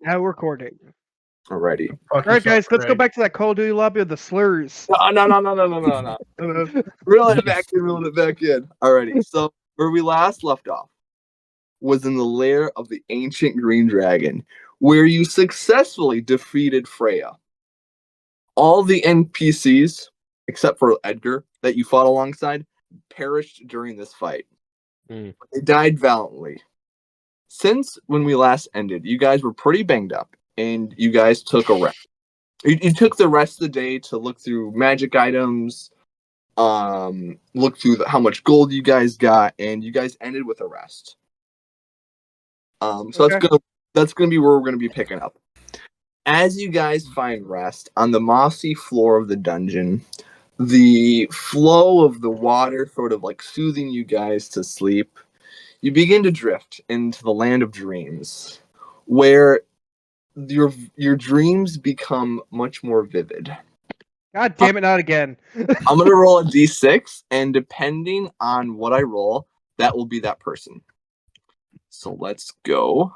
Now recording. Alrighty. All right, guys, let's go back to that Call of Duty lobby of the slurs. No. Reel it back in. Alrighty. So where we last left off was in the lair of the ancient green dragon, where you successfully defeated Freya. All the NPCs, except for Edgar, that you fought alongside, perished during this fight. They died valiantly. Since when we last ended, you guys were pretty banged up, and you guys took a rest. You took the rest of the day to look through magic items, look through how much gold you guys got, and you guys ended with a rest. So that's gonna be where we're gonna be picking up. As you guys find rest on the mossy floor of the dungeon, the flow of the water sort of like soothing you guys to sleep, you begin to drift into the land of dreams, where your dreams become much more vivid. God damn it, not again. I'm going to roll a d6, and depending on what I roll, that will be that person. So let's go.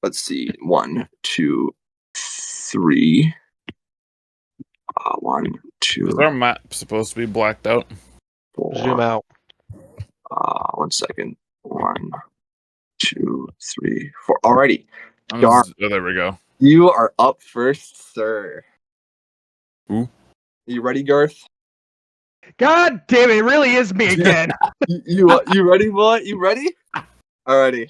Let's see. 1, 2, 3. 1, 2. Is our map supposed to be blacked out? 4. Zoom out. 1 second. 1, 2, 3, 4. Alrighty. Oh, there we go. You are up first, sir. Ooh. You ready, Garth? God damn it really is me again. you ready, boy? You ready? Alrighty.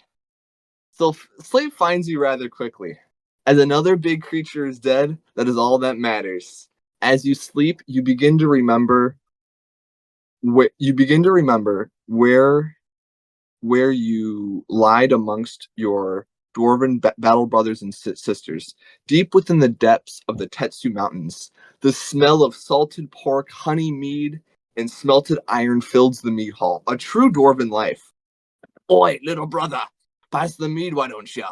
So Slave finds you rather quickly. As another big creature is dead, that is all that matters. As you sleep, you begin to remember where you lied amongst your dwarven battle brothers and sisters. Deep within the depths of the Tetsu Mountains, the smell of salted pork, honey mead, and smelted iron fills the mead hall. A true dwarven life. Oi, little brother, pass the mead, why don't ya?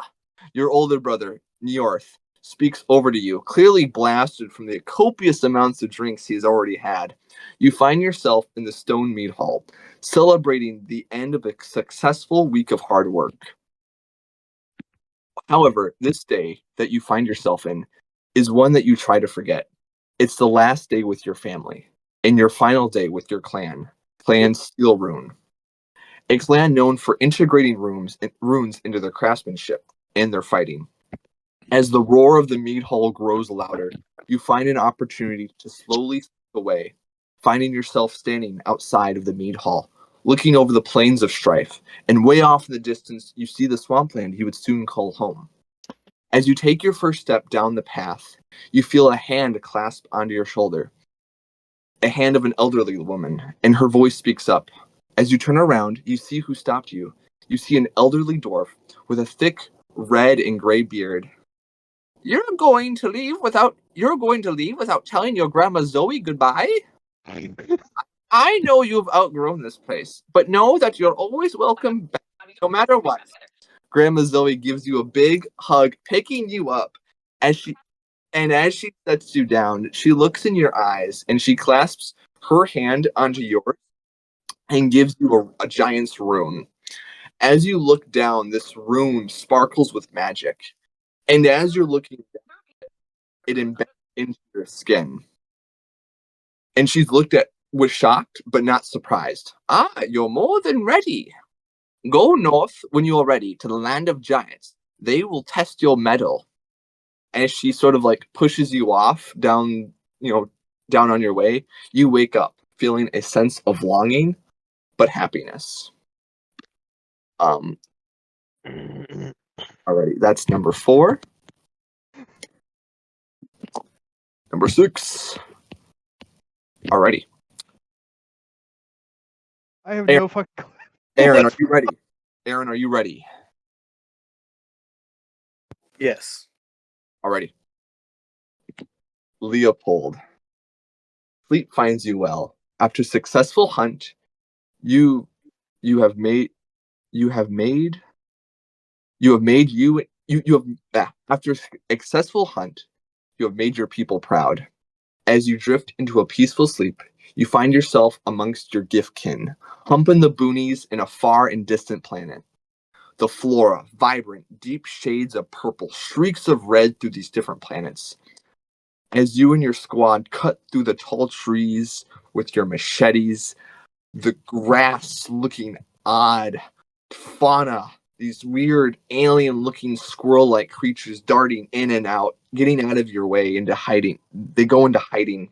Your older brother, Njorth, speaks over to you, clearly blasted from the copious amounts of drinks he has already had. You find yourself in the stone mead hall, celebrating the end of a successful week of hard work. However, this day that you find yourself in is one that you try to forget. It's the last day with your family, and your final day with your clan, Clan Steelrune. A clan known for integrating runes into their craftsmanship and their fighting. As the roar of the mead hall grows louder, you find an opportunity to slowly slip away, finding yourself standing outside of the mead hall, looking over the plains of strife, and way off in the distance, you see the swampland you would soon call home. As you take your first step down the path, you feel a hand clasp onto your shoulder. A hand of an elderly woman, and her voice speaks up. As you turn around, you see who stopped you. You see an elderly dwarf with a thick red and gray beard. You're going to leave without telling your grandma Zoe goodbye? I know you've outgrown this place, but know that you're always welcome back, no matter what. Grandma Zoe gives you a big hug, picking you up. As she sets you down, she looks in your eyes, and she clasps her hand onto yours and gives you a giant's rune. As you look down, this rune sparkles with magic. And as you're looking down, it embeds into your skin. And she's looked at was shocked, but not surprised. You're more than ready. Go north when you are ready to the land of giants. They will test your mettle. As she sort of like pushes you off down on your way, you wake up feeling a sense of longing, but happiness. Alrighty, that's number 4. Number 6. Alrighty. I have no fucking clue. Aaron, are you ready? Aaron, are you ready? Yes. Alrighty. Leopold. Fleet finds you well. After successful hunt, after successful hunt, you have made your people proud. As you drift into a peaceful sleep, you find yourself amongst your gift kin, humping the boonies in a far and distant planet. the flora, vibrant, deep shades of purple, streaks of red through these different planets. As you and your squad cut through the tall trees with your machetes, the grass looking odd, fauna, these weird alien-looking squirrel-like creatures darting in and out, getting out of your way into hiding. They go into hiding.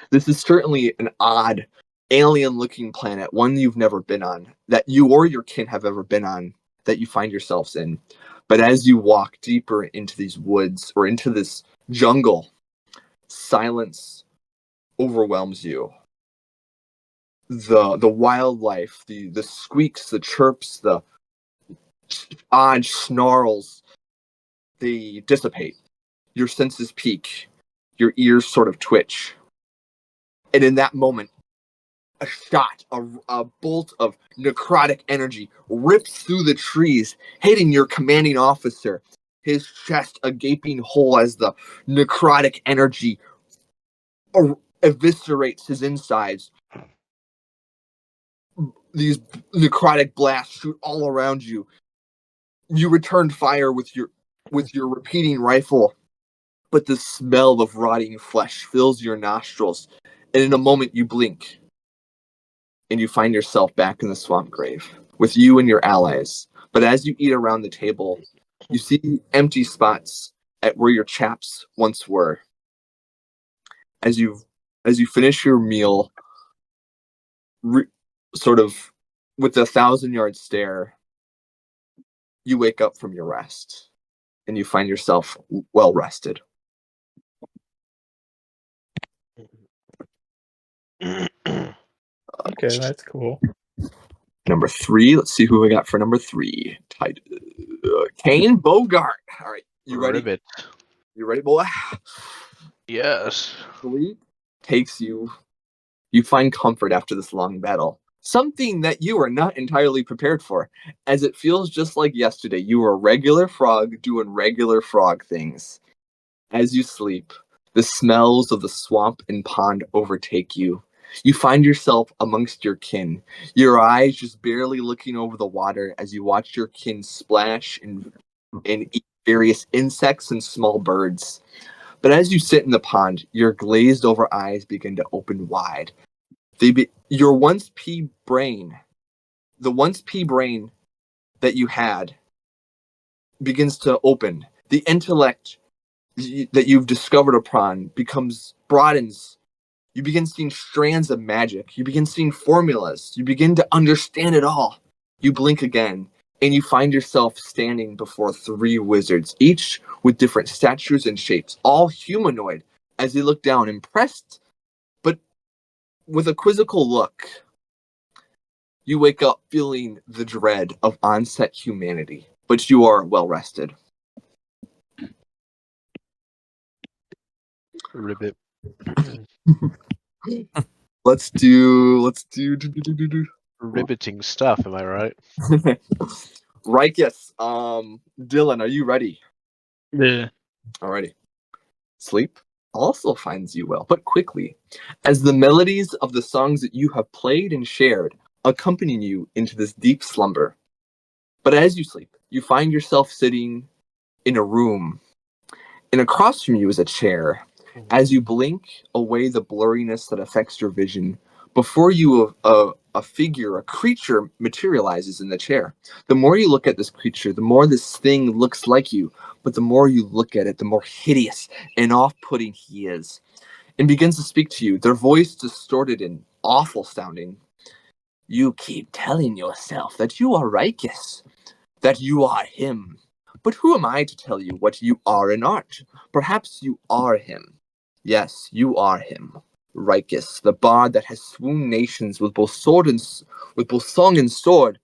This is certainly an odd, alien-looking planet, one you've never been on, that you or your kin have ever been on, that you find yourselves in. But as you walk deeper into these woods or into this jungle, silence overwhelms you. The wildlife, the squeaks, the chirps, the odd snarls, they dissipate. Your senses peak. Your ears sort of twitch. And in that moment, a shot, a bolt of necrotic energy rips through the trees, hitting your commanding officer. His chest a gaping hole as the necrotic energy eviscerates his insides. These necrotic blasts shoot all around you. You return fire with your repeating rifle, but the smell of rotting flesh fills your nostrils, and in a moment you blink, and you find yourself back in the swamp grave with you and your allies. But as you eat around the table, you see empty spots at where your chaps once were. As you finish your meal, sort of with a 1,000-yard stare, you wake up from your rest, and you find yourself well rested. Okay, that's cool. Number 3. Let's see who we got for number 3. Kane Bogart. All right, you ready? Ribbit. You ready, boy? Yes. Sleep takes you. You find comfort after this long battle. Something that you are not entirely prepared for, as it feels just like yesterday. You were a regular frog doing regular frog things. As you sleep, the smells of the swamp and pond overtake you. You find yourself amongst your kin, your eyes just barely looking over the water as you watch your kin splash and eat various insects and small birds. But as you sit in the pond, your glazed over eyes begin to open wide. Your once pea brain, the once pea brain that you had, begins to open. The intellect that you've discovered upon broadens. You begin seeing strands of magic. You begin seeing formulas. You begin to understand it all. You blink again, and you find yourself standing before 3 wizards, each with different statures and shapes, all humanoid, as they look down, impressed, but with a quizzical look. You wake up feeling the dread of onset humanity, but you are well rested. Ribbit. Let's do Ribbiting stuff, am I right? Rikus. Dylan, are you ready? Yeah. Alrighty. Sleep also finds you well, but quickly, as the melodies of the songs that you have played and shared accompany you into this deep slumber. But as you sleep, you find yourself sitting in a room, and across from you is a chair. As you blink away the blurriness that affects your vision, before you a figure, a creature materializes in the chair. The more you look at this creature, the more this thing looks like you, but the more you look at it, the more hideous and off-putting he is, and begins to speak to you, their voice distorted and awful sounding. You keep telling yourself that you are Rikus, that you are him. But who am I to tell you what you are and aren't? Perhaps you are him. Yes, you are him, Rikus, the bard that has swooned nations with both song and sword.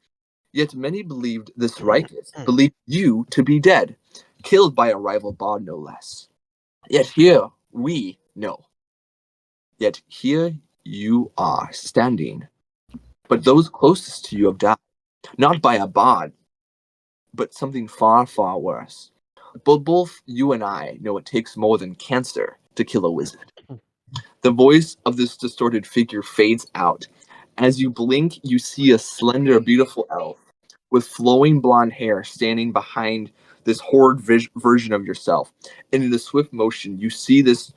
Yet many believed this Rikus, believed you to be dead, killed by a rival bard no less. Yet here we know. Yet here you are standing. But those closest to you have died, not by a bard, but something far, far worse. But both you and I know it takes more than cancer to kill a wizard. The voice of this distorted figure fades out. As you blink, you see a slender, beautiful elf with flowing blonde hair standing behind this horrid version of yourself. And in a swift motion, you see this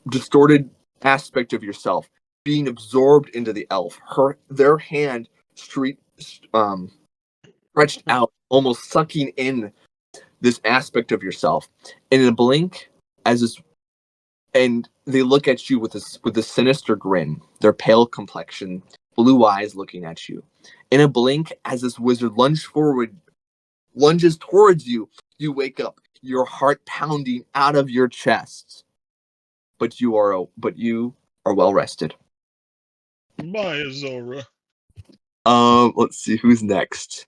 distorted aspect of yourself being absorbed into the elf. Their hand stretched out, almost sucking in this aspect of yourself. And in a blink, and they look at you with a sinister grin, their pale complexion, blue eyes looking at you. In a blink, as this wizard lunges towards you, you wake up, your heart pounding out of your chest. But you are well rested. Bye, Zora. Let's see who's next.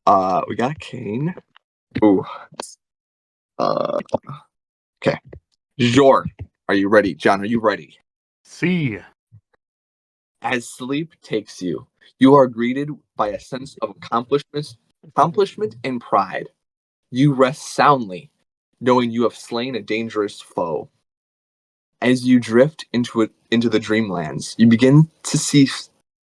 We got Kane. Ooh. Okay. Jor, are you ready? John, are you ready? See. As sleep takes you, you are greeted by a sense of accomplishment and pride. You rest soundly, knowing you have slain a dangerous foe. As you drift into the dreamlands, you begin to see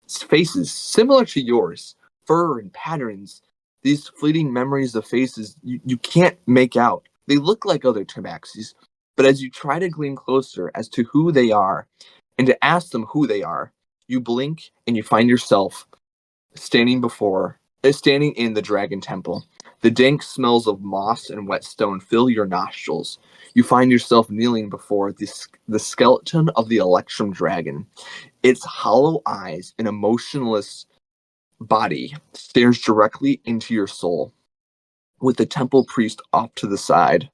faces similar to yours, fur and patterns. These fleeting memories of faces you can't make out. They look like other tabaxis, but as you try to glean closer as to who they are and to ask them who they are, you blink and you find yourself standing in the Dragon Temple. The dank smells of moss and whetstone fill your nostrils. You find yourself kneeling before the skeleton of the Electrum Dragon. Its hollow eyes and emotionless body stares directly into your soul, with the temple priest off to the side.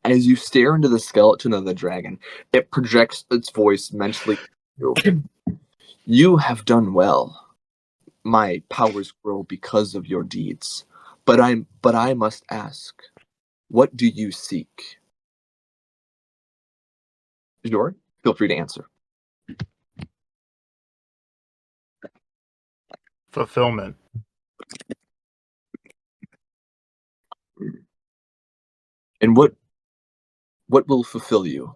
As you stare into the skeleton of the dragon, it projects its voice mentally. You have done well. My powers grow because of your deeds. But I must ask, what do you seek? Jor, feel free to answer. Fulfillment. And what will fulfill you?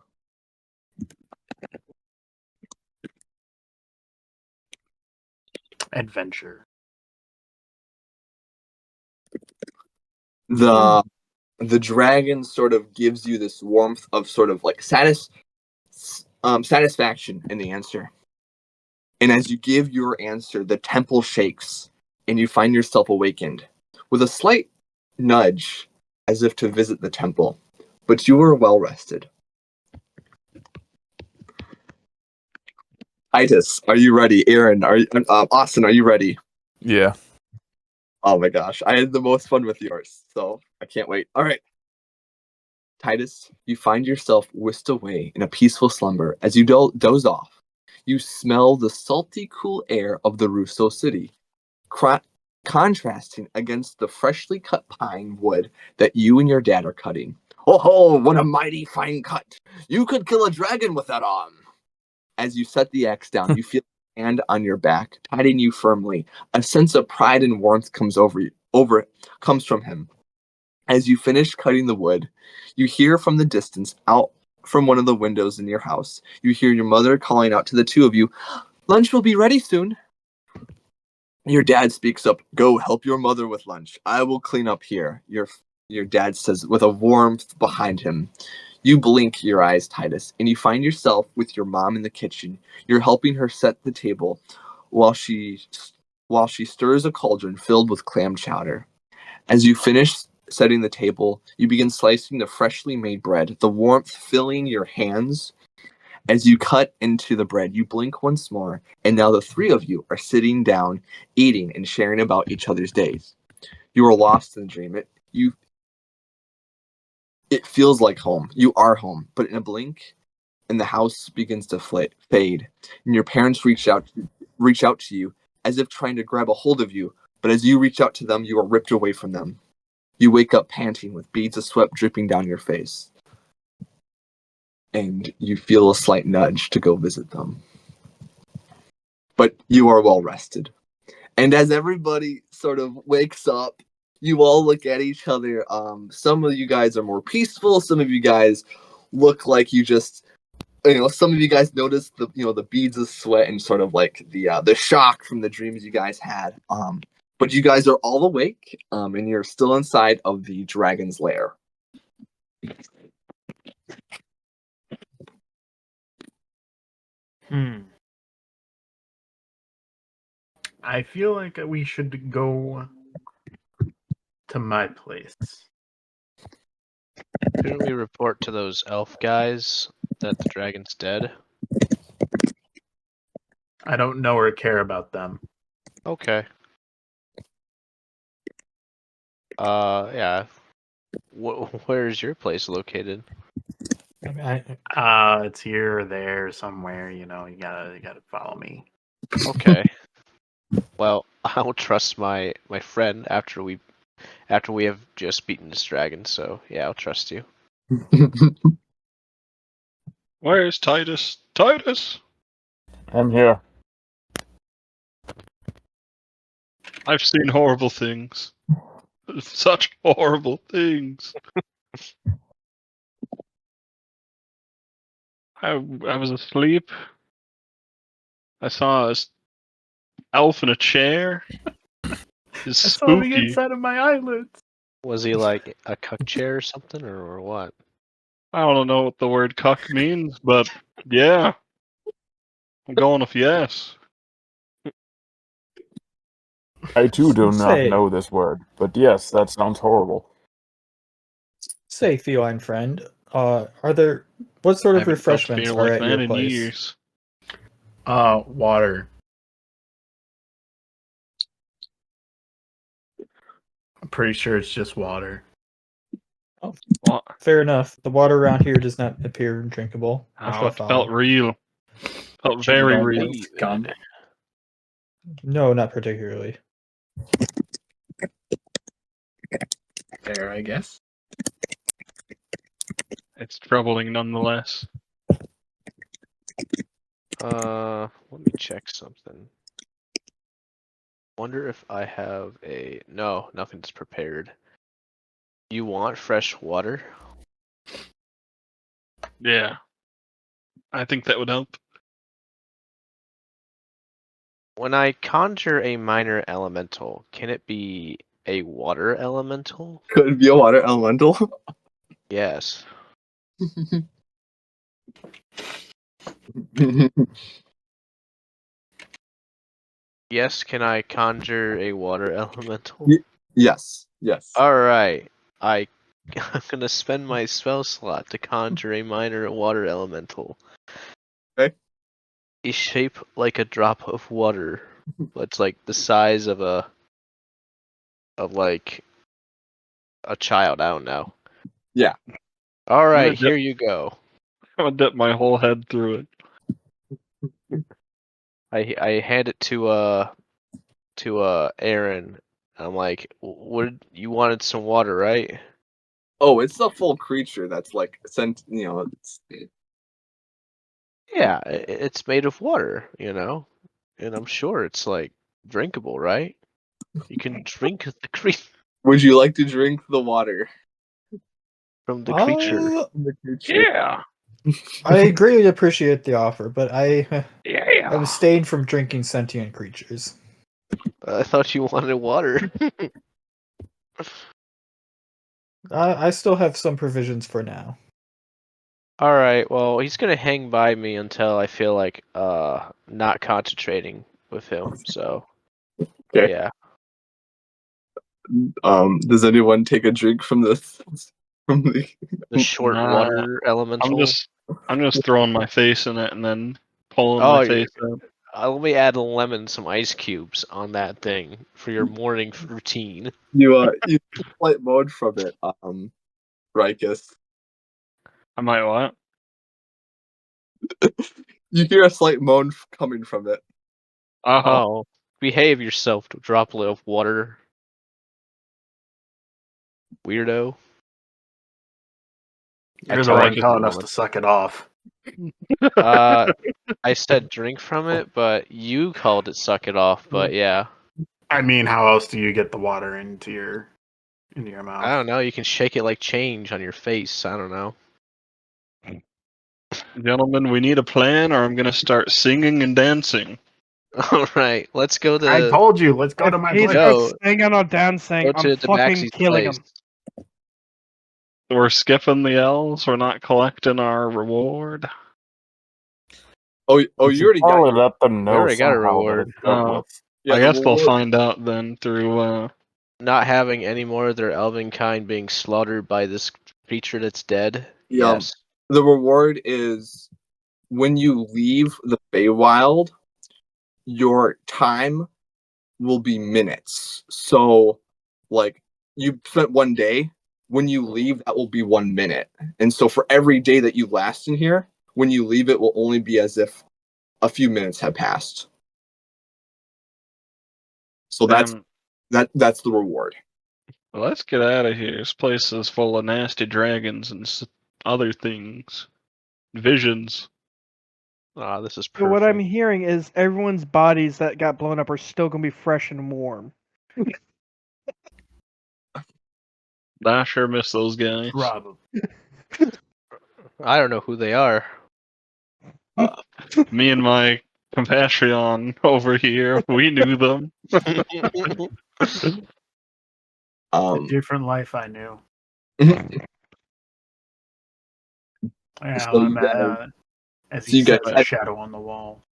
Adventure. The dragon sort of gives you this warmth of sort of like satisfaction in the answer. And as you give your answer, the temple shakes and you find yourself awakened with a slight nudge as if to visit the temple. But you are well rested. Titus, are you ready? Aaron, Austin, are you ready? Yeah. Oh my gosh, I had the most fun with yours, so I can't wait. All right. Titus, you find yourself whisked away in a peaceful slumber as you doze off. You smell the salty, cool air of the Rousseau City, contrasting against the freshly cut pine wood that you and your dad are cutting. Oh, what a mighty fine cut! You could kill a dragon with that arm! As you set the axe down, you feel a hand on your back, patting you firmly. A sense of pride and warmth comes from him. As you finish cutting the wood, you hear from the distance, out from one of the windows in your house, you hear your mother calling out to the two of you, "Lunch will be ready soon." Your dad speaks up, "Go help your mother with lunch. I will clean up here," your dad says with a warmth behind him. You blink your eyes, Titus, and you find yourself with your mom in the kitchen. You're helping her set the table while she stirs a cauldron filled with clam chowder. As you finish setting the table, you begin slicing the freshly made bread, the warmth filling your hands. As you cut into the bread, you blink once more, and now the three of you are sitting down, eating and sharing about each other's days. You are lost in the dream. It feels like home. You are home, but in a blink, and the house begins to fade, and your parents reach out to you as if trying to grab a hold of you, but as you reach out to them, you are ripped away from them. You wake up panting with beads of sweat dripping down your face, and you feel a slight nudge to go visit them. But you are well rested. And as everybody sort of wakes up, you all look at each other. Some of you guys are more peaceful. Some of you guys look like you just, some of you guys notice the beads of sweat and sort of like the shock from the dreams you guys had. But you guys are all awake, and you're still inside of the dragon's lair. I feel like we should go to my place. Shouldn't we report to those elf guys that the dragon's dead? I don't know or care about them. Okay. Yeah. Where's your place located? It's here or there somewhere. You know, you gotta follow me. Okay. Well, I'll trust my friend after we have just beaten this dragon. So yeah, I'll trust you. Where's Titus? Titus! I'm here. I've seen horrible things. Such horrible things. I was asleep. I saw a elf in a chair. It's I saw the spooky. inside of my eyelids. Was he like a cuck chair or something, or what? I don't know what the word cuck means, but yeah. I'm going with yes. I too do not Say- know this word, but yes, that sounds horrible. Say, feline friend, are there what sort I of haven't felt refreshments fear are like at that your in place? years. Water. I'm pretty sure it's just water. What? Fair enough. The water around here does not appear drinkable. I Oh, shall it follow. felt real. Felt very Well, real. good. No, not particularly. Fair, I guess. It's troubling nonetheless. Let me check something. Wonder if I have a no, nothing's prepared. You want fresh water? Yeah. I think that would help. When I conjure a minor elemental, can it be a water elemental? Could it be a water elemental? Yes. Yes, can I conjure a water elemental? Yes. Yes. Alright. I'm gonna spend my spell slot to conjure a minor water elemental. Okay. A shape like a drop of water. It's like the size of like a child, I don't know. Yeah. Alright, I'm gonna here you go. I'm gonna dip my whole head through it. I hand it to Aaron. I'm like, what you wanted some water, right? Oh, it's a full creature that's like sent. You know, Yeah, it's made of water, you know? And I'm sure it's like drinkable, right? You can drink the creature would you like to drink the water? from the creature. The creature. Yeah. I greatly appreciate the offer, but I Yeah. abstain from drinking sentient creatures. I thought you wanted water. I still have some provisions for now. Alright, well, he's gonna hang by me until I feel like not concentrating with him, so Okay. yeah. Does anyone take a drink from this? From the The short Nah, water elemental. I'm just throwing my face in it and then pulling Oh, my yeah. face out. Let me add some ice cubes on that thing for your morning routine. you flight mode from it, Rikus. I might what? You hear a slight moan coming from it. Oh, behave yourself, droplet of water. Weirdo. You're the tried one to telling do us one. to suck it off. I said drink from it, but you called it suck it off, but yeah. I mean, how else do you get the water into your mouth? I don't know, you can shake it like change on your face, I don't know. Gentlemen, we need a plan or I'm gonna start singing and dancing. All right, let's go to. I told you, let's go to If my he place. No. starts singing or dancing, Go I'm to fucking Debaxi's killing place. him. We're skipping the elves. We're not collecting our reward. Oh, You you should already got probably your. let them know already got a somehow that reward. it's dealt Oh. with. Yeah, I the guess we'll reward- find out then through. Not having any more of their elven kind being slaughtered by this creature that's dead. Yeah. Yes. The reward is when you leave the Feywild, your time will be minutes. So, like, you spent 1 day. When you leave, that will be 1 minute. And so, for every day that you last in here, when you leave, it will only be as if a few minutes have passed. So that's the reward. Let's get out of here. This place is full of nasty dragons and other things. Visions. Ah, this is So perfect. what I'm hearing is everyone's bodies that got blown up are still gonna be fresh and warm. I sure miss those guys. Probably. I don't know who they are. Me and my compassion over here, we knew them. A different life I knew. Yeah, So you as so he you said, guys a had- shadow on the wall.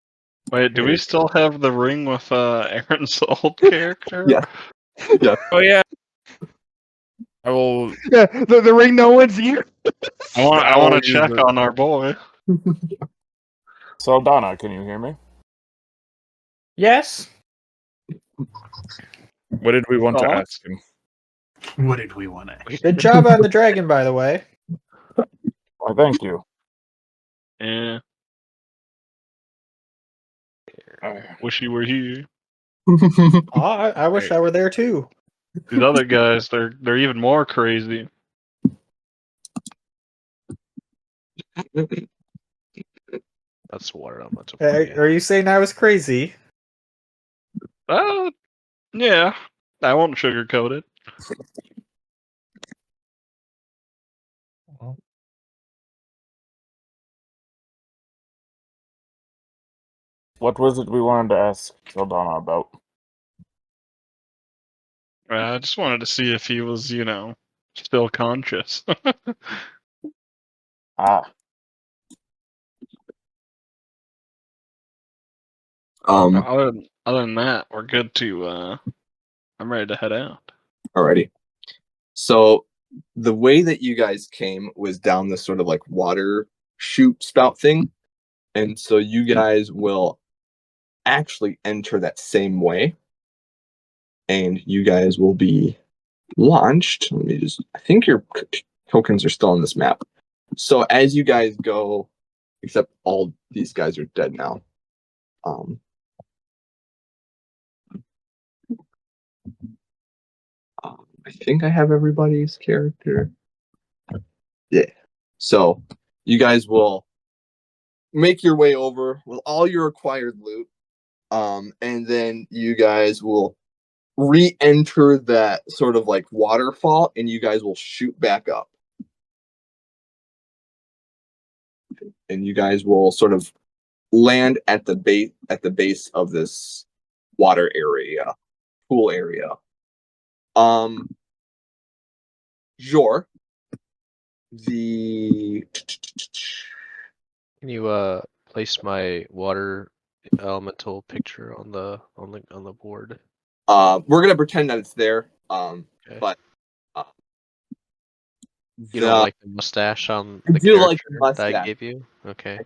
Wait, do we still have the ring with Aaron's old character? Yeah. Yeah. Oh yeah. I will. Yeah, the ring no one's here. I want will to use check it. on our boy. Saldana, can you hear me? Yes. What did we want to Oh. ask him? What did we want to? Good job on the dragon, by the way. Why, thank you. Yeah, wish you were here. Oh, I wish I were there too. These other guys, they're even more crazy. That's water. I'm not to Are you saying I was crazy? Yeah, I won't sugarcoat it. What was it we wanted to ask Saldana about? I just wanted to see if he was, still conscious. Ah, other than that, we're good to. I'm ready to head out. Alrighty. So the way that you guys came was down this sort of like water chute spout thing. And so you guys will actually enter that same way. And you guys will be launched. I think your tokens are still on this map. So as you guys go, except all these guys are dead now. I think I have everybody's character. Yeah. So you guys will make your way over with all your acquired loot. And then you guys will re-enter that sort of like waterfall and you guys will shoot back up. And you guys will sort of land at the base of this water area, pool area. Jor, Can you place my water elemental picture on the board? we're gonna pretend that it's there. Okay. But You don't like the mustache on the do like character the that I mustache. gave you? Okay.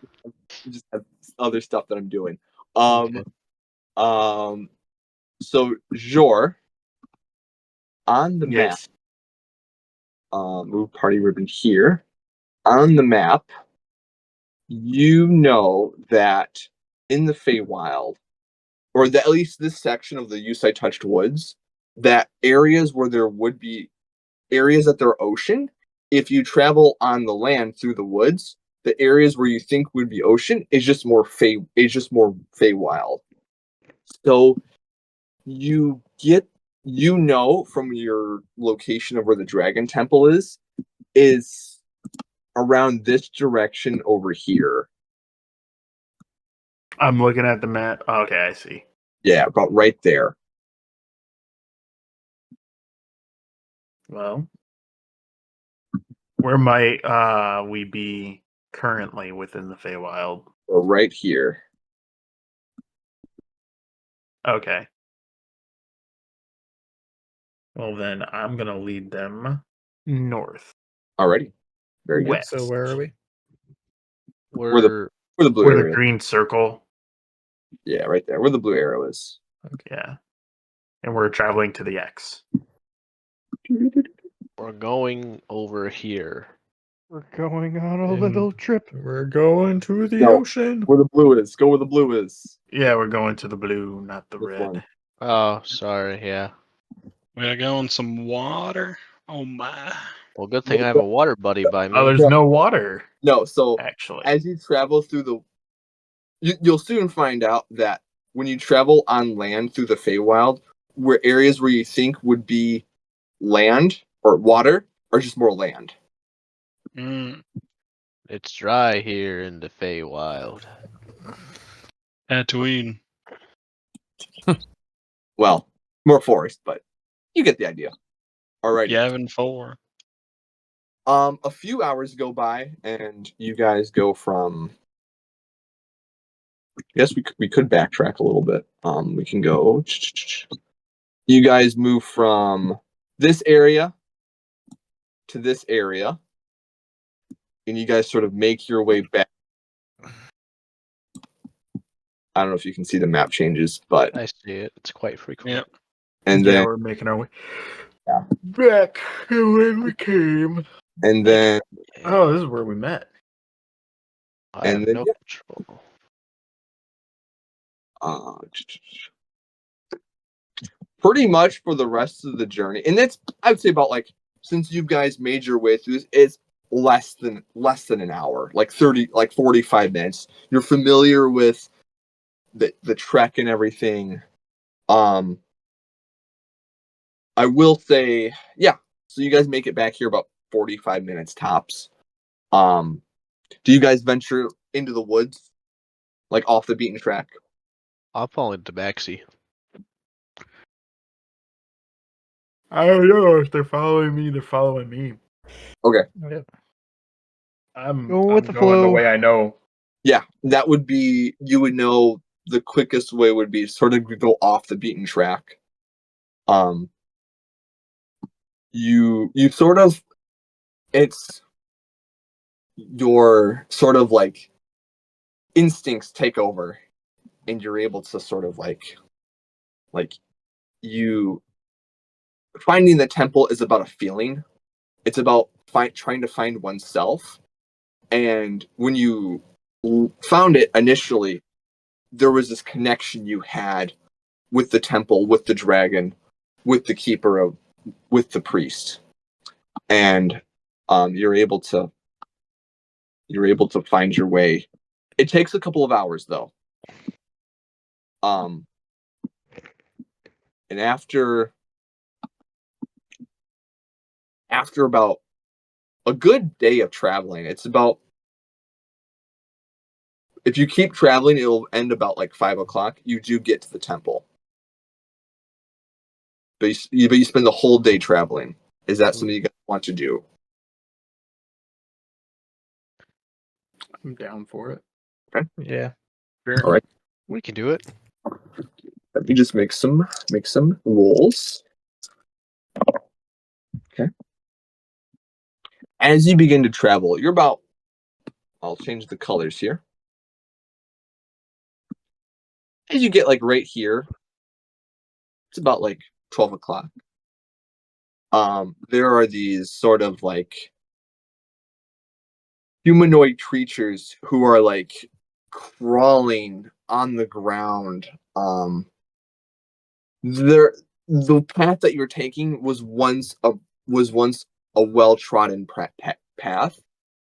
Just have other stuff that I'm doing. Okay. So Jor on the Yes. map, move party ribbon here. On the map, you know that in the Feywild, or at least this section of the Yusai Touched Woods, that areas where there would be areas that there are ocean, if you travel on the land through the woods, the areas where you think would be ocean is just more Feywild. So you know from your location of where the Dragon Temple is around this direction over here. I'm looking at the map. Okay, I see. Yeah, about right there. Well, where might we be currently within the Feywild? Or right here. Okay. Well, then I'm gonna lead them north. Alrighty. Very good. West. So where are we? Where the blue Where the arrow is. green circle. Yeah, right there. Where the blue arrow is. Yeah. And we're traveling to the X. We're going over here. We're going on a And- little trip. We're going to the No. ocean. Where the blue is. Go where the blue is. Yeah, we're going to the blue, not the This red. one. Oh, sorry. Yeah. We gotta go on some water. Oh my. Well, good thing I have a water buddy by me. Oh, there's no water, No, so actually. as you travel through the you'll soon find out that when you travel on land through the Feywild, where areas where you think would be land or water are just more land. Mm. It's dry here in the Feywild. Tatooine. Well, more forest, but you get the idea. Alright. Yavin 4. A few hours go by, and you guys go from. I guess we could backtrack a little bit. We can go. You guys move from this area to this area, and you guys sort of make your way back. I don't know if you can see the map changes, but I see it. It's quite frequent. Yep. and Yeah, then we're making our way Yeah. back to where we came. and then Oh, this is where we met. I have and then, no yeah. control. Pretty much for the rest of the journey, and it's I'd say about like since you guys made your way through this, it's less than an hour, like 45 minutes. You're familiar with the trek and everything. I will say, yeah. So you guys make it back here about 45 minutes tops. Do you guys venture into the woods, like off the beaten track? I'll fall into Baxi. I don't know if they're following me. They're following me. Okay. Yep. I'm Go with the going the flow. way I know. Yeah, that would be, you would know the quickest way would be sort of go off the beaten track. You sort of, it's your sort of like instincts take over, and you're able to sort of like you finding the temple is about a feeling. It's about trying to find oneself. And when you found it initially, there was this connection you had with the temple, with the dragon, with the keeper with the priest, and you're able to find your way. It takes a couple of hours though, and after about a good day of traveling, it's about, if you keep traveling, it'll end about like 5 o'clock. You do get to the temple, but you spend the whole day traveling. Is that something you guys want to do? I'm down for it. Yeah. All right. We can do it. Let me just make some rolls. Okay. As you begin to travel, you're about, I'll change the colors here. As you get like right here, it's about like 12 o'clock. There are these sort of like humanoid creatures who are like crawling on the ground. The path that you're taking was once a well-trodden path,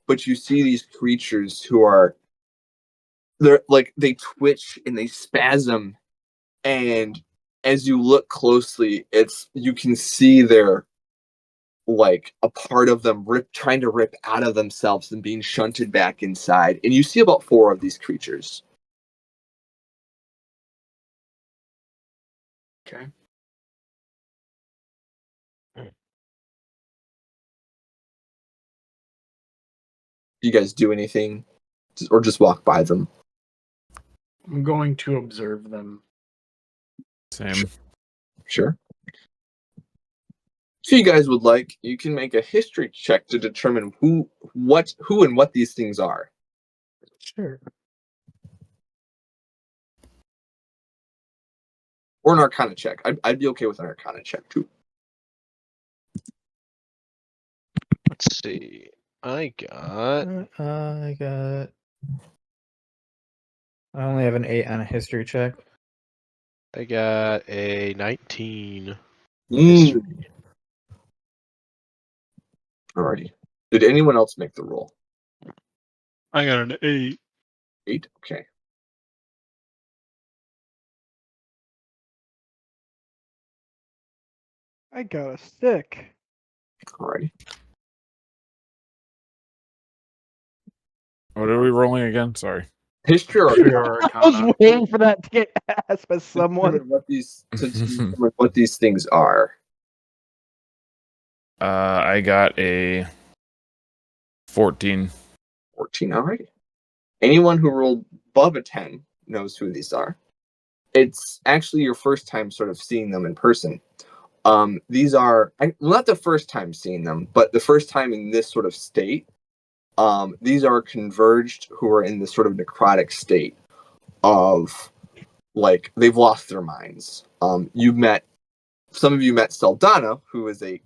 but you see these creatures who are, they're like, they twitch and they spasm, and as you look closely, you can see they're like a part of them trying to rip out of themselves and being shunted back inside. And you see about 4 of these creatures. Okay. You guys do anything, or just walk by them? I'm going to observe them. Same. Sure. If you guys would like, you can make a history check to determine who and what these things are. Sure. Or an Arcana check. I'd be okay with an Arcana check too. Let's see. I got I only have an 8 on a history check. a 19. Mm. Alrighty. Did anyone else make the roll? I got an 8. 8? Okay. I got a stick. Alrighty. What are we rolling again? Sorry. History or History or I was Arcana. waiting for that to get asked by someone. determine what these things are. I got a 14. 14, alrighty. Anyone who rolled above a 10 knows who these are. It's actually your first time sort of seeing them in person. These are not the first time seeing them, but the first time in this sort of state. These are converged who are in this sort of necrotic state of, like, they've lost their minds. Some of you met Saldana, who is a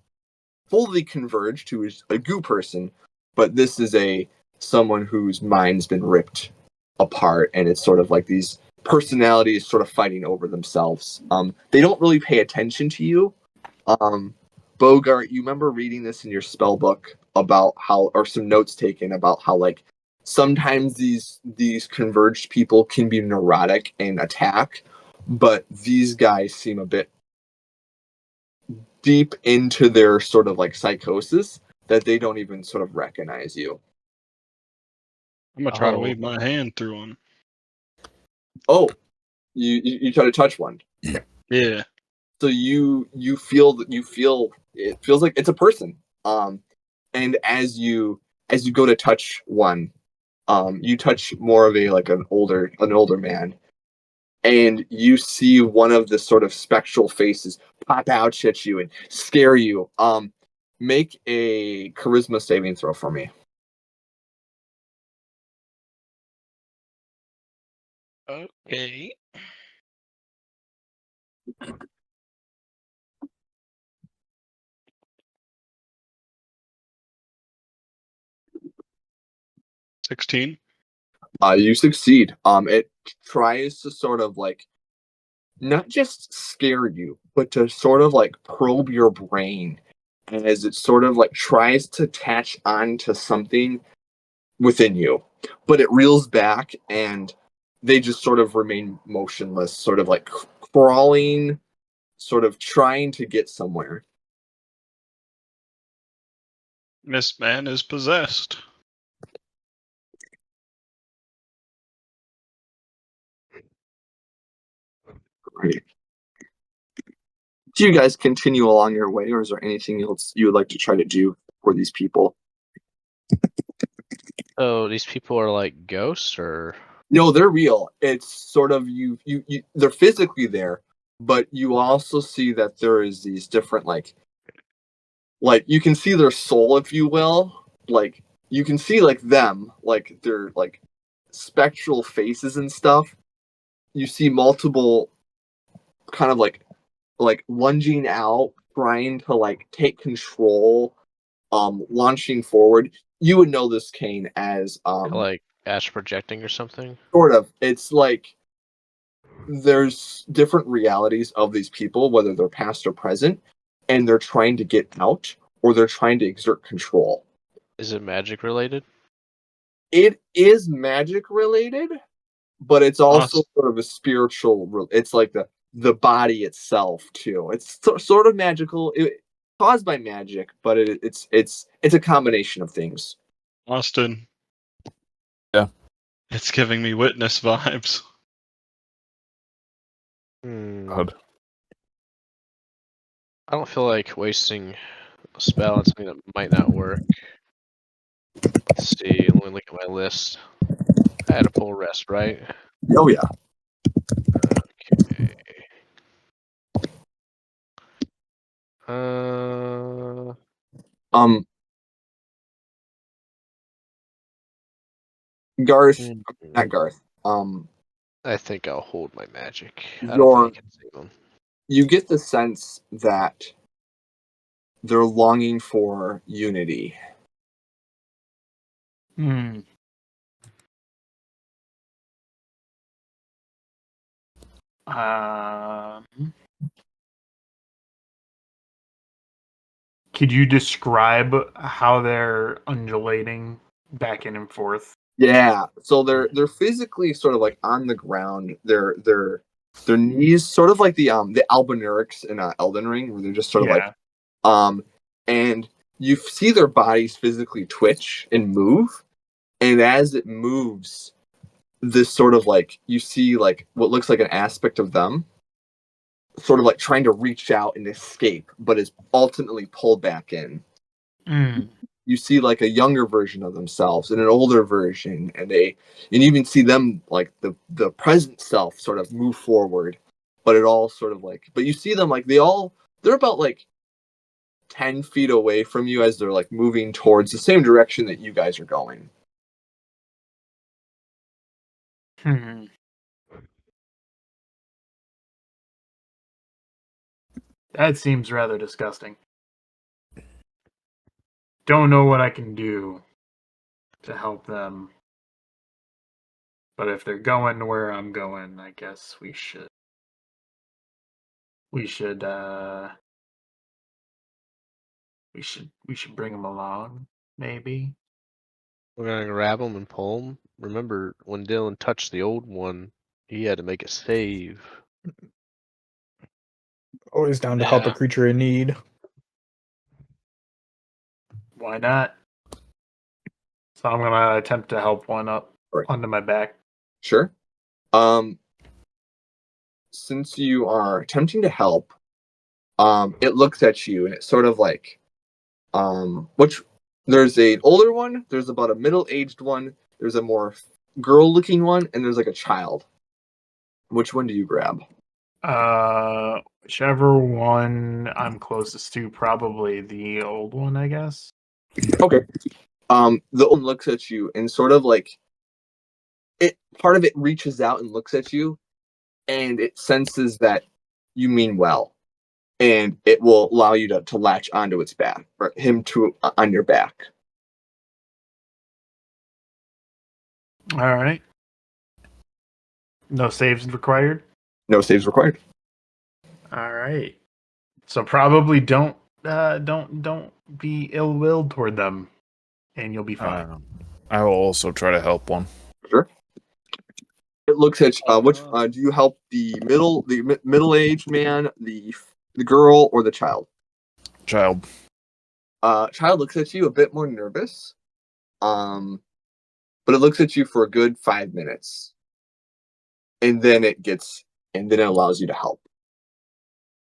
fully converged, who is a goo person, but this is someone whose mind's been ripped apart, and it's sort of like these personalities sort of fighting over themselves. They don't really pay attention to you. Bogart, you remember reading this in your spell book about how, or some notes taken about how, like, sometimes these converged people can be neurotic and attack, but these guys seem a bit deep into their sort of like psychosis that they don't even sort of recognize you. I'm gonna try to Oh. wave my hand through one. Oh, you try to touch one. Yeah. So you feel it feels like it's a person. And as you go to touch one, you touch more of an older man, and you see one of the sort of spectral faces pop out at you and scare you. Make a charisma saving throw for me. Okay. $16. You succeed. It tries to sort of like not just scare you, but to sort of like probe your brain as it sort of like tries to attach onto something within you. But it reels back and they just sort of remain motionless, sort of like crawling, sort of trying to get somewhere. This man is possessed. Right. Do you guys continue along your way, or is there anything else you would like to try to do for these people? Oh, these people are like ghosts, or No, they're real. It's sort of you they're physically there, but you also see that there is these different like you can see their soul, if you will. Like you can see like them, like their like spectral faces and stuff. You see multiple kind of like lunging out, trying to like take control, launching forward. You would know this, Kane, as like astral projecting or something? sort of. It's like there's different realities of these people, whether they're past or present, and they're trying to get out or they're trying to exert control. Is it magic related? It is magic related, but it's also Awesome. sort of a spiritual. It's like the body itself too. It's sort of magical, caused by magic, but it's a combination of things. Austin. Yeah. It's giving me witness vibes. Hmm. God. I don't feel like wasting a spell on something that might not work. Let's see. Let me look at my list. I had a full rest, right? Oh yeah. Okay. Um, Garth, not Garth. I think I'll hold my magic. I don't Your think I can save them. you get the sense that they're longing for unity. Hmm. Could you describe how they're undulating back in and forth? Yeah, so they're physically sort of like on the ground. Their knees sort of like the Albinaurics in Elden Ring, where they're just sort of like and you see their bodies physically twitch and move, and as it moves, this sort of like you see like what looks like an aspect of them sort of like trying to reach out and escape, but is ultimately pulled back in. You see like a younger version of themselves and an older version, and even see them like the present self sort of move forward, but it all sort of like, but you see them like they're about like 10 feet away from you as they're like moving towards the same direction that you guys are going. That seems rather disgusting. Don't know what I can do to help them. But if they're going where I'm going, I guess we should we should bring them along, maybe. We're gonna grab them and pull them. Remember when Dylan touched the old one, he had to make a save. Always down to help a Yeah. creature in need. Why not? So I'm gonna attempt to help one up Right. onto my back. Sure. Since you are attempting to help, it looks at you and it's sort of like, which there's an older one, there's about a middle-aged one, there's a more girl-looking one, and there's like a child. Which one do you grab? Whichever one I'm closest to, probably the old one, I guess. Okay. The one looks at you and sort of like part of it reaches out and looks at you, and it senses that you mean well, and it will allow you to latch onto its back, or him to on your back. All right. No saves required. No saves required. All right. So probably don't be ill-willed toward them, and you'll be fine. I will also try to help one. Sure. It looks at which do you help the middle-aged man, the girl, or the child? Child. Child looks at you a bit more nervous, but it looks at you for a good 5 minutes, and then it allows you to help.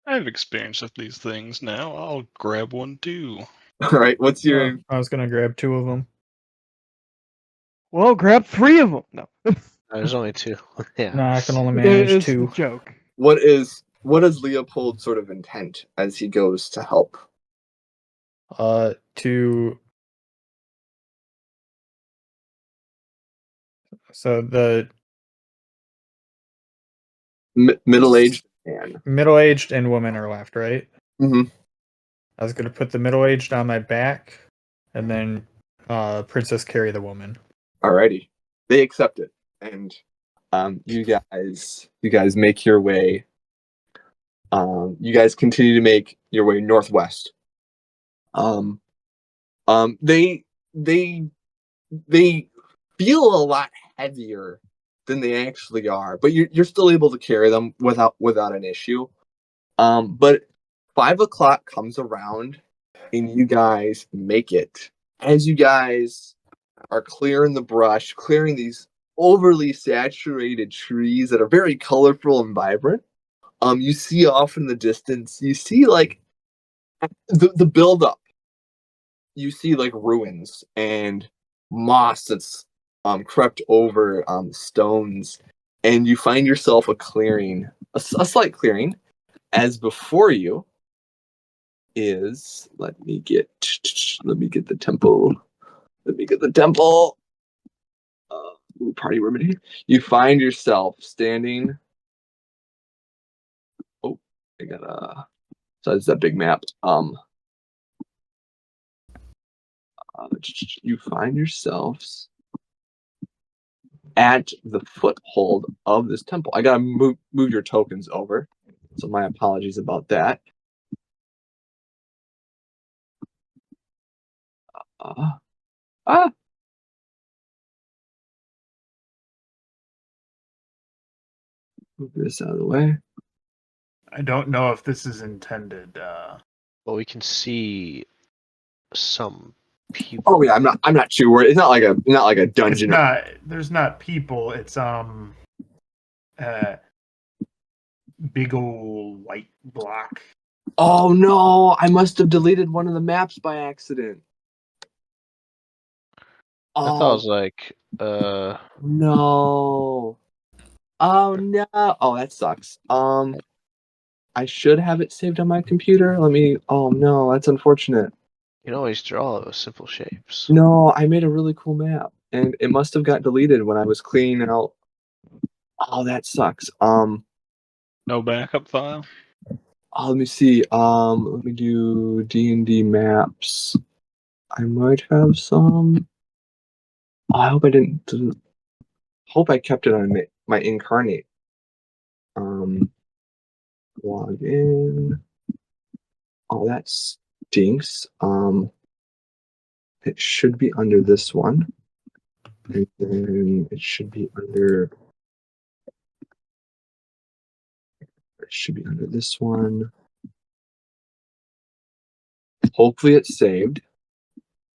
I have experience with these things now. I'll grab one too. All right, what's your? I was gonna grab 2 of them. Well, grab 3 of them. No, There's only 2. Yeah. No, I can only manage it's 2. a joke. What is Leopold's sort of intent as he goes to help? So the Middle-aged man. middle-aged and woman are left, right? Mm-hmm. I was gonna put the middle-aged on my back, and then Princess carry the woman. Alrighty, they accept it, and you guys make your way. You guys continue to make your way northwest. They feel a lot heavier than they actually are, but you're still able to carry them without an issue. But 5 o'clock comes around, and you guys make it. As you guys are clearing the brush, clearing these overly saturated trees that are very colorful and vibrant, you see off in the distance, you see like the build up, you see like ruins and moss that's crept over stones, and you find yourself a clearing, a slight clearing, as before you is let me get the temple. Party remedy. You find yourself standing. Oh, I got a. So it's that big map. You find yourselves at the foothold of this temple. I gotta move your tokens over, so my apologies about that. Move this out of the way. I don't know if this is intended. Well, we can see some people. Oh yeah, I'm not too worried. It's not like a It's dungeon. not. There's not people. It's big old white block. Oh no, I must have deleted one of the maps by accident. I thought it was like, no. Oh no. Oh, that sucks. I should have it saved on my computer. Oh no, that's unfortunate. you can always draw those simple shapes. No, I made a really cool map and it must have got deleted when I was cleaning out. Oh, that sucks. No backup file. Let me see. Let me do D&D maps. I might have some. Oh, I hope I didn't. Hope I kept it on my incarnate. Log in. Oh, that stinks. It should be under this one. And then it should be under. It should be under this one. Hopefully it's saved.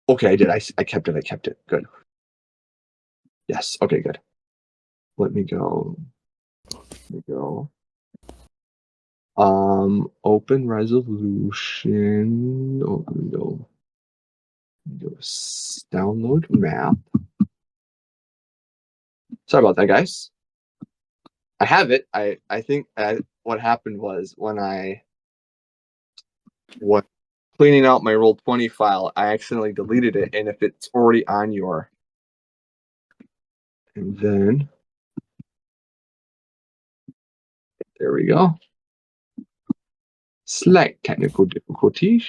Okay, I did. I kept it. I kept it. Good. Yes. Okay, good. Let me go. Open resolution. Download map. Sorry about that, guys. I have it. I think what happened was when I was cleaning out my Roll20 file, I accidentally deleted it. And if it's already on your, and then there we go. Slight technical difficulties.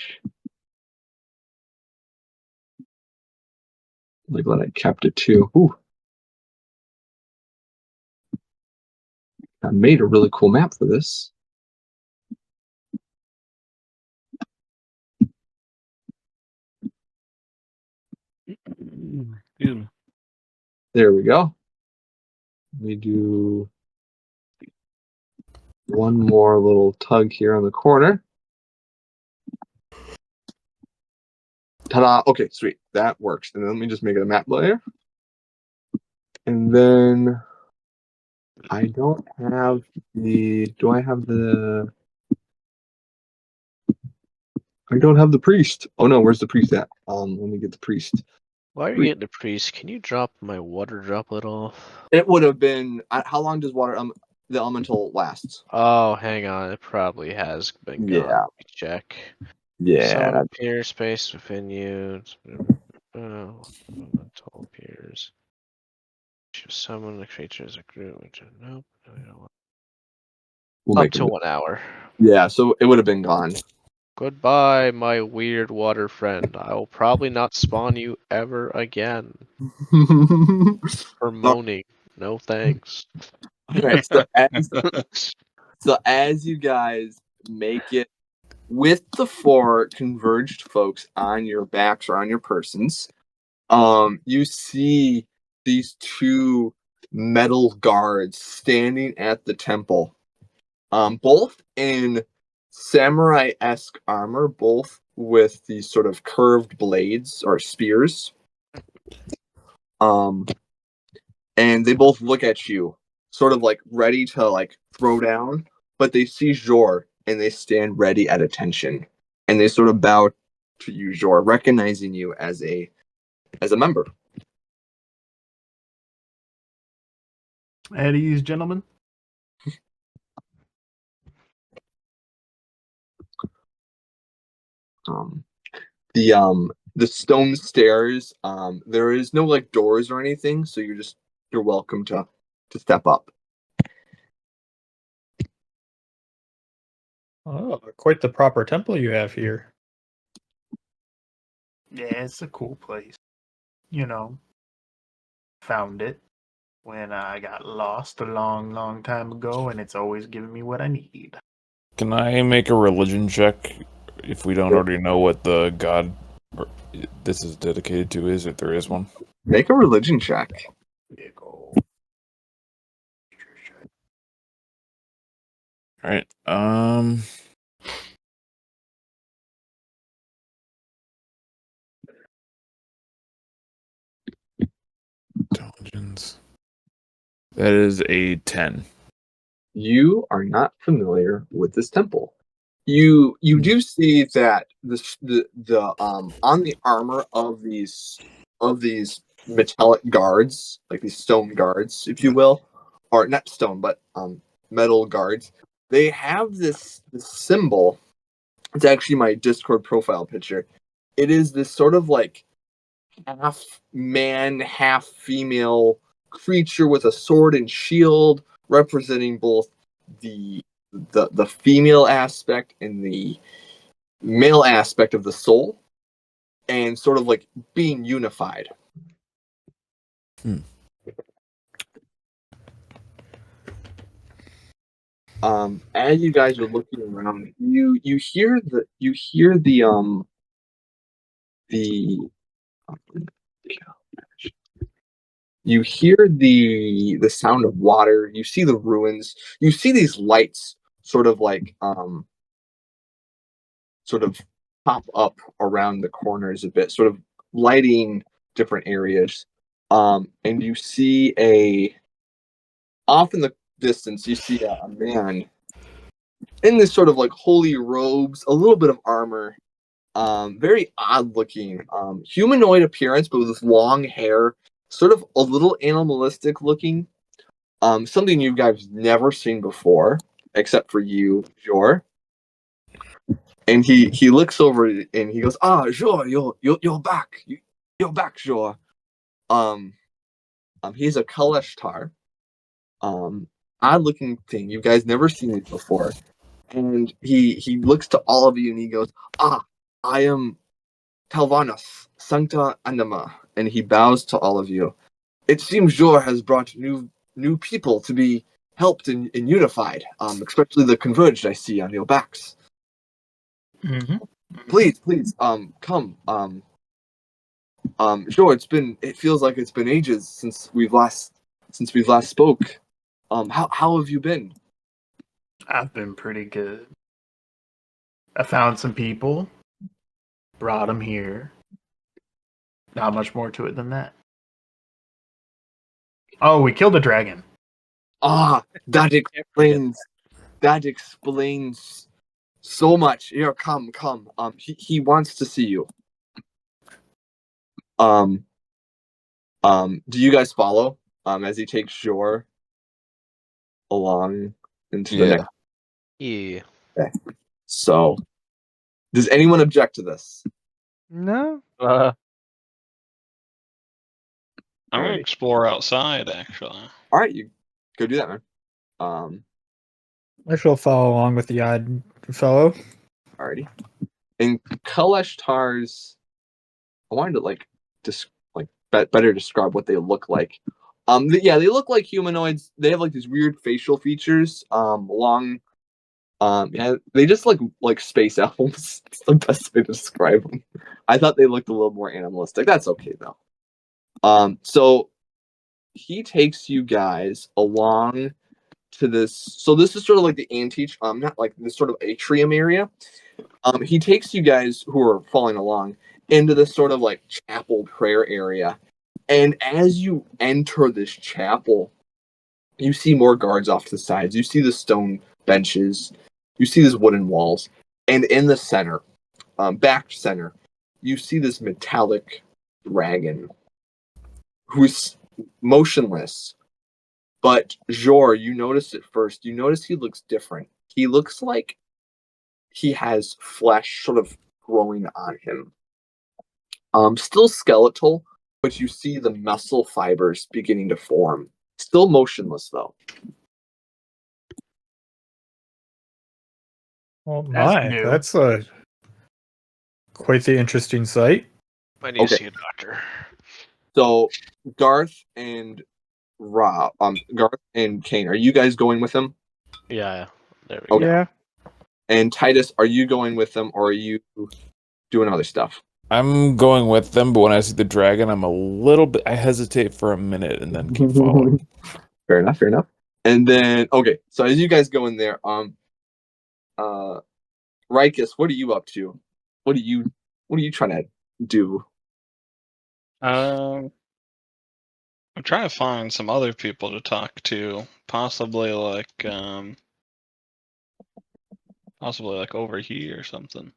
Like what I kept it to. Ooh. I made a really cool map for this. Excuse me. There we go. We do one more little tug here on the corner. Ta-da! Okay, sweet. That works. And then let me just make it a map layer. And then I don't have the. Do I have the? I don't have the priest. Oh no, where's the priest at? Let me get the priest. While you're getting the priest, can you drop my water droplet off? It would have been. How long does water the elemental last? Oh, hang on. It probably has been gone. Yeah. Let me check. Yeah. Some appear space within you. Elemental appears. Summon the creature as a group. Nope. No, we don't want. We'll Up make to it. 1 hour. Yeah, so it would have been gone. Goodbye, my weird water friend. I will probably not spawn you ever again. For moaning. No thanks. Alright, so as you guys make it with the 4 converged folks on your backs or on your persons, you see these 2 metal guards standing at the temple, both in samurai-esque armor, both with these sort of curved blades or spears. And they both look at you, sort of like ready to like throw down, but they see Jor and they stand ready at attention. and they sort of bow to you, Jor, recognizing you as a member. At ease, gentlemen. The stone stairs, there is no like doors or anything, so you're welcome to step up. Oh, quite the proper temple you have here. Yeah, it's a cool place. You know, found it when I got lost a long, long time ago, and it's always given me what I need. Can I make a religion check if we don't already know what the god this is dedicated to is, if there is one? Make a religion check. Big ol' Alright, intelligence. That is a 10. You are not familiar with this temple. You do see that the on the armor of these metallic guards, like these stone guards, if you will, or not stone, but metal guards, they have this symbol. It's actually my Discord profile picture. It is this sort of like half man, half female creature with a sword and shield, representing both the female aspect and the male aspect of the soul, and sort of like being unified. As you guys are looking around, you hear the sound of water. You see the ruins. You see these lights sort of pop up around the corners a bit, sort of lighting different areas. And you see off in the distance, you see a man in this sort of like holy robes, a little bit of armor, very odd looking, humanoid appearance, but with long hair, sort of a little animalistic looking. Something you guys never seen before, except for you, Jor. And he looks over and he goes, "Ah, Jor, you're back. You're back, Jor." He's a Kalashtar. Odd looking thing. You guys never seen it before. And he looks to all of you and he goes, "Ah, I am Talvanas, Sancta Anima," and he bows to all of you. "It seems Jor has brought new people to be helped and unified, especially the converged I see on your backs. Mm-hmm. Please, come. Jor, it feels like it's been ages since we've last spoke. How have you been?" I've been pretty good. I found some people, brought them here. Not much more to it than that. Oh, we killed a dragon. Ah, that explains so much. Here, come. He wants to see you. Do you guys follow? As he takes Jor along into the next. Yeah. Okay. So, does anyone object to this? No. I'm gonna Alrighty. explore outside, actually. All right, you go do that, man. I shall follow along with the odd fellow. Alrighty. In Kalashtar's, I wanted to better describe what they look like. They look like humanoids. They have like these weird facial features. They just like space elves. It's the best way to describe them. I thought they looked a little more animalistic. That's okay though. So he takes you guys along to this. So this is sort of like the not like this sort of atrium area. He takes you guys who are following along into this sort of like chapel prayer area. And as you enter this chapel, you see more guards off to the sides. You see the stone benches. You see these wooden walls. And in the center, back center, you see this metallic dragon who's motionless. But Jor, you notice it first. You notice he looks different. He looks like he has flesh sort of growing on him. Still skeletal, but you see the muscle fibers beginning to form. Still motionless, though. Oh That's my, new. that's quite the interesting sight. I need to Okay. see a doctor. So Garth and Garth and Kane, are you guys going with him? Yeah, there we Okay. go. Yeah. And Titus, are you going with them, or are you doing other stuff? I'm going with them, but when I see the dragon, I hesitate for a minute and then keep following. Fair enough. And then, okay, so as you guys go in there, Rikus, what are you up to? What are you trying to do? I'm trying to find some other people to talk to, possibly like over here or something.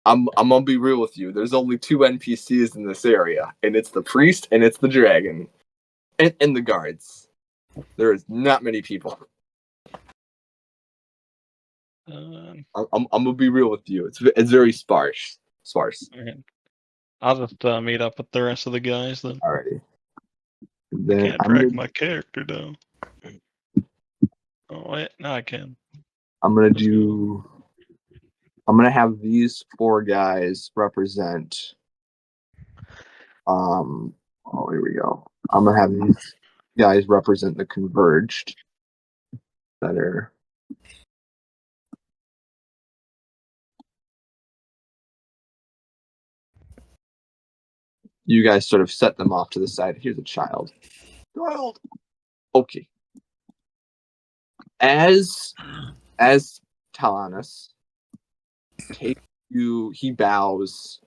I'm gonna be real with you. There's only 2 NPCs in this area, and it's the priest and it's the dragon, and the guards. There is not many people. I'm gonna be real with you. It's very sparse. I'll just meet up with the rest of the guys then. Alrighty. Then Can't drag my character down. Oh wait, now I can. I'm gonna have these 4 guys represent. Oh, here we go. I'm gonna have these guys represent the Converged. That are. You guys sort of set them off to the side. Here's a child. Okay. As Talanis takes you, he bows,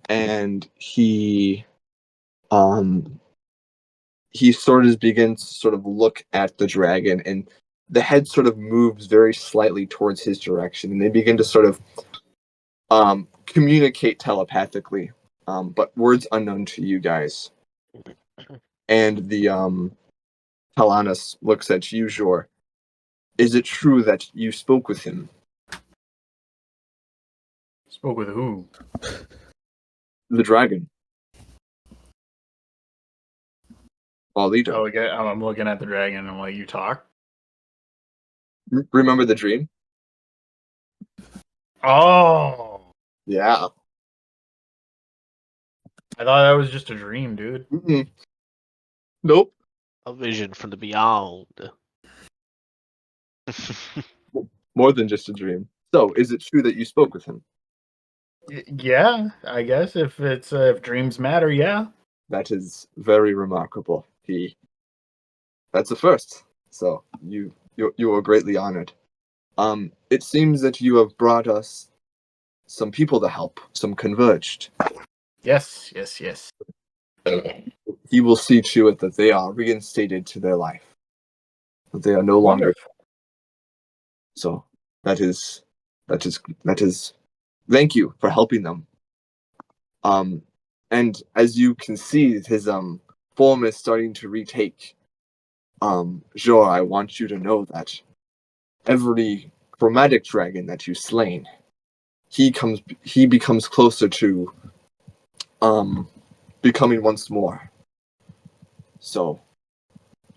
and he sort of begins to sort of look at the dragon, and the head sort of moves very slightly towards his direction, and they begin to sort of communicate telepathically, but words unknown to you guys. And the Talanis looks at you, Jor. Is it true that you spoke with him? Spoke with who? The dragon. Alito. Oh, okay. I'm looking at the dragon and I'm like, you talk? Remember the dream? Oh, Yeah. I thought that was just a dream, dude. Mm-mm. Nope. A vision from the beyond. More than just a dream. So, is it true that you spoke with him? Yeah, I guess if dreams matter, yeah. That is very remarkable. That's a first. So you are greatly honored. It seems that you have brought us some people to help, some Converged. Yes. He will see to it that they are reinstated to their life. That they are no longer. Wonderful. So that is. Thank you for helping them. And as you can see, his form is starting to retake. Jor, I want you to know that every chromatic dragon that you slain, he becomes closer to becoming once more. So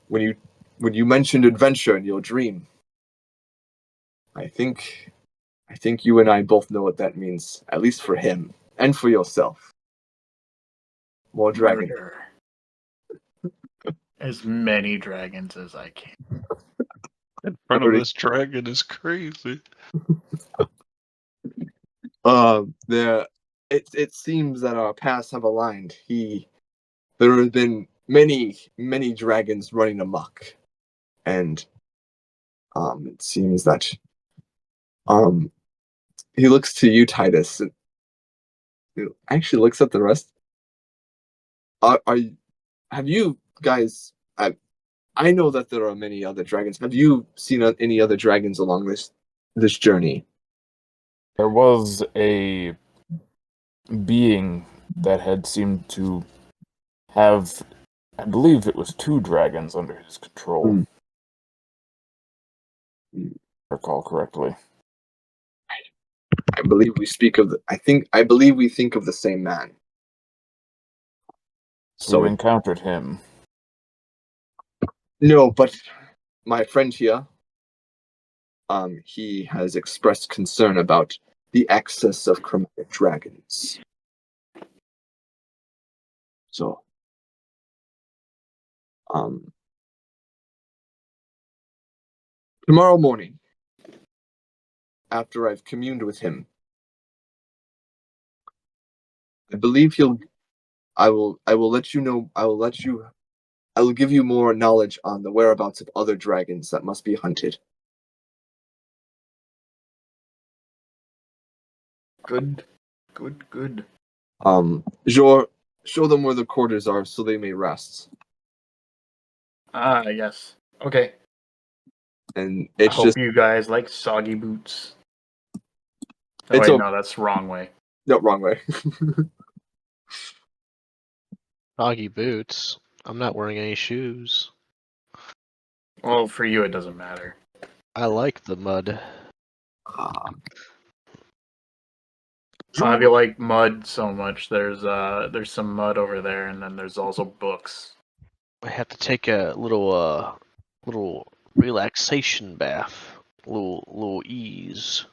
when you mentioned adventure in your dream, I think you and I both know what that means, at least for him and for yourself. More dragon. Murder. As many dragons as I can. In front of this dragon is crazy. It seems that our paths have aligned. There have been many dragons running amok, and it seems that he looks to you, Titus, and he actually looks at the rest. Have you guys? I know that there are many other dragons. Have you seen any other dragons along this journey? There was a being that had seemed to have, I believe it was 2 dragons under his control. If I recall correctly. I believe we speak of I believe we think of the same man. So we So encountered him. no, but my friend here, he has expressed concern about the excess of chromatic dragons. So, tomorrow morning, after I've communed with him, I believe I will let you know. I will give you more knowledge on the whereabouts of other dragons that must be hunted. Good. Good, good. Jor, show them where the quarters are so they may rest. Ah, yes. Okay. And I it's hope just you guys like soggy boots. Oh, It's wait, okay. no, that's the wrong way. no wrong way. Doggy boots. I'm not wearing any shoes. Well, for you, it doesn't matter. I like the mud. If you like mud so much, there's some mud over there, and then there's also books. I have to take a little relaxation bath. Little ease.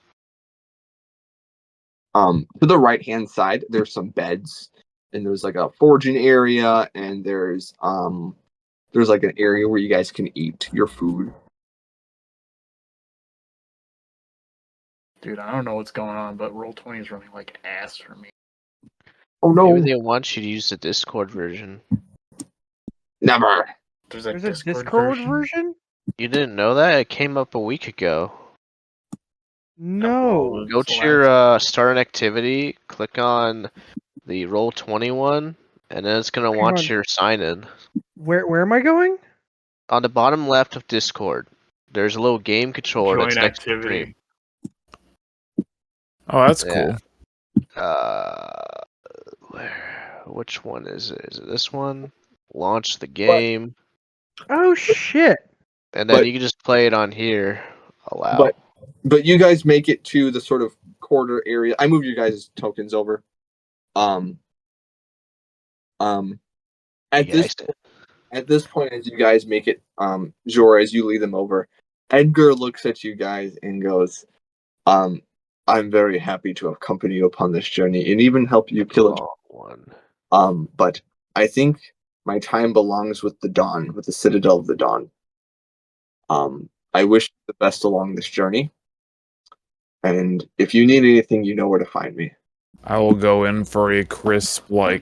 To the right hand side, there's some beds, and there's like a foraging area, and there's like an area where you guys can eat your food. Dude, I don't know what's going on, but Roll20 is running like ass for me. Oh no! Maybe they want you to use the Discord version. Never. There's There's a Discord version? You didn't know that? It came up a week ago. No. Go to your start an activity, click on the Roll20 one, and then it's gonna want on. your sign in. Where am I going? On the bottom left of Discord, there's a little game controller Join that's next to activity. stream. Oh, that's Yeah. cool. Which one is it? Is it this one? Launch the game, Oh shit. and then But- you can just play it on here. Allow. But you guys make it to the sort of quarter area. I moved you guys' tokens over. At this point, as you guys make it, Jor, as you lead them over, Edgar looks at you guys and goes, I'm very happy to accompany you upon this journey and even help you kill it. One. But I think my time belongs with the Dawn, with the Citadel of the Dawn. I wish you the best along this journey. And if you need anything, you know where to find me. I will go in for a crisp, a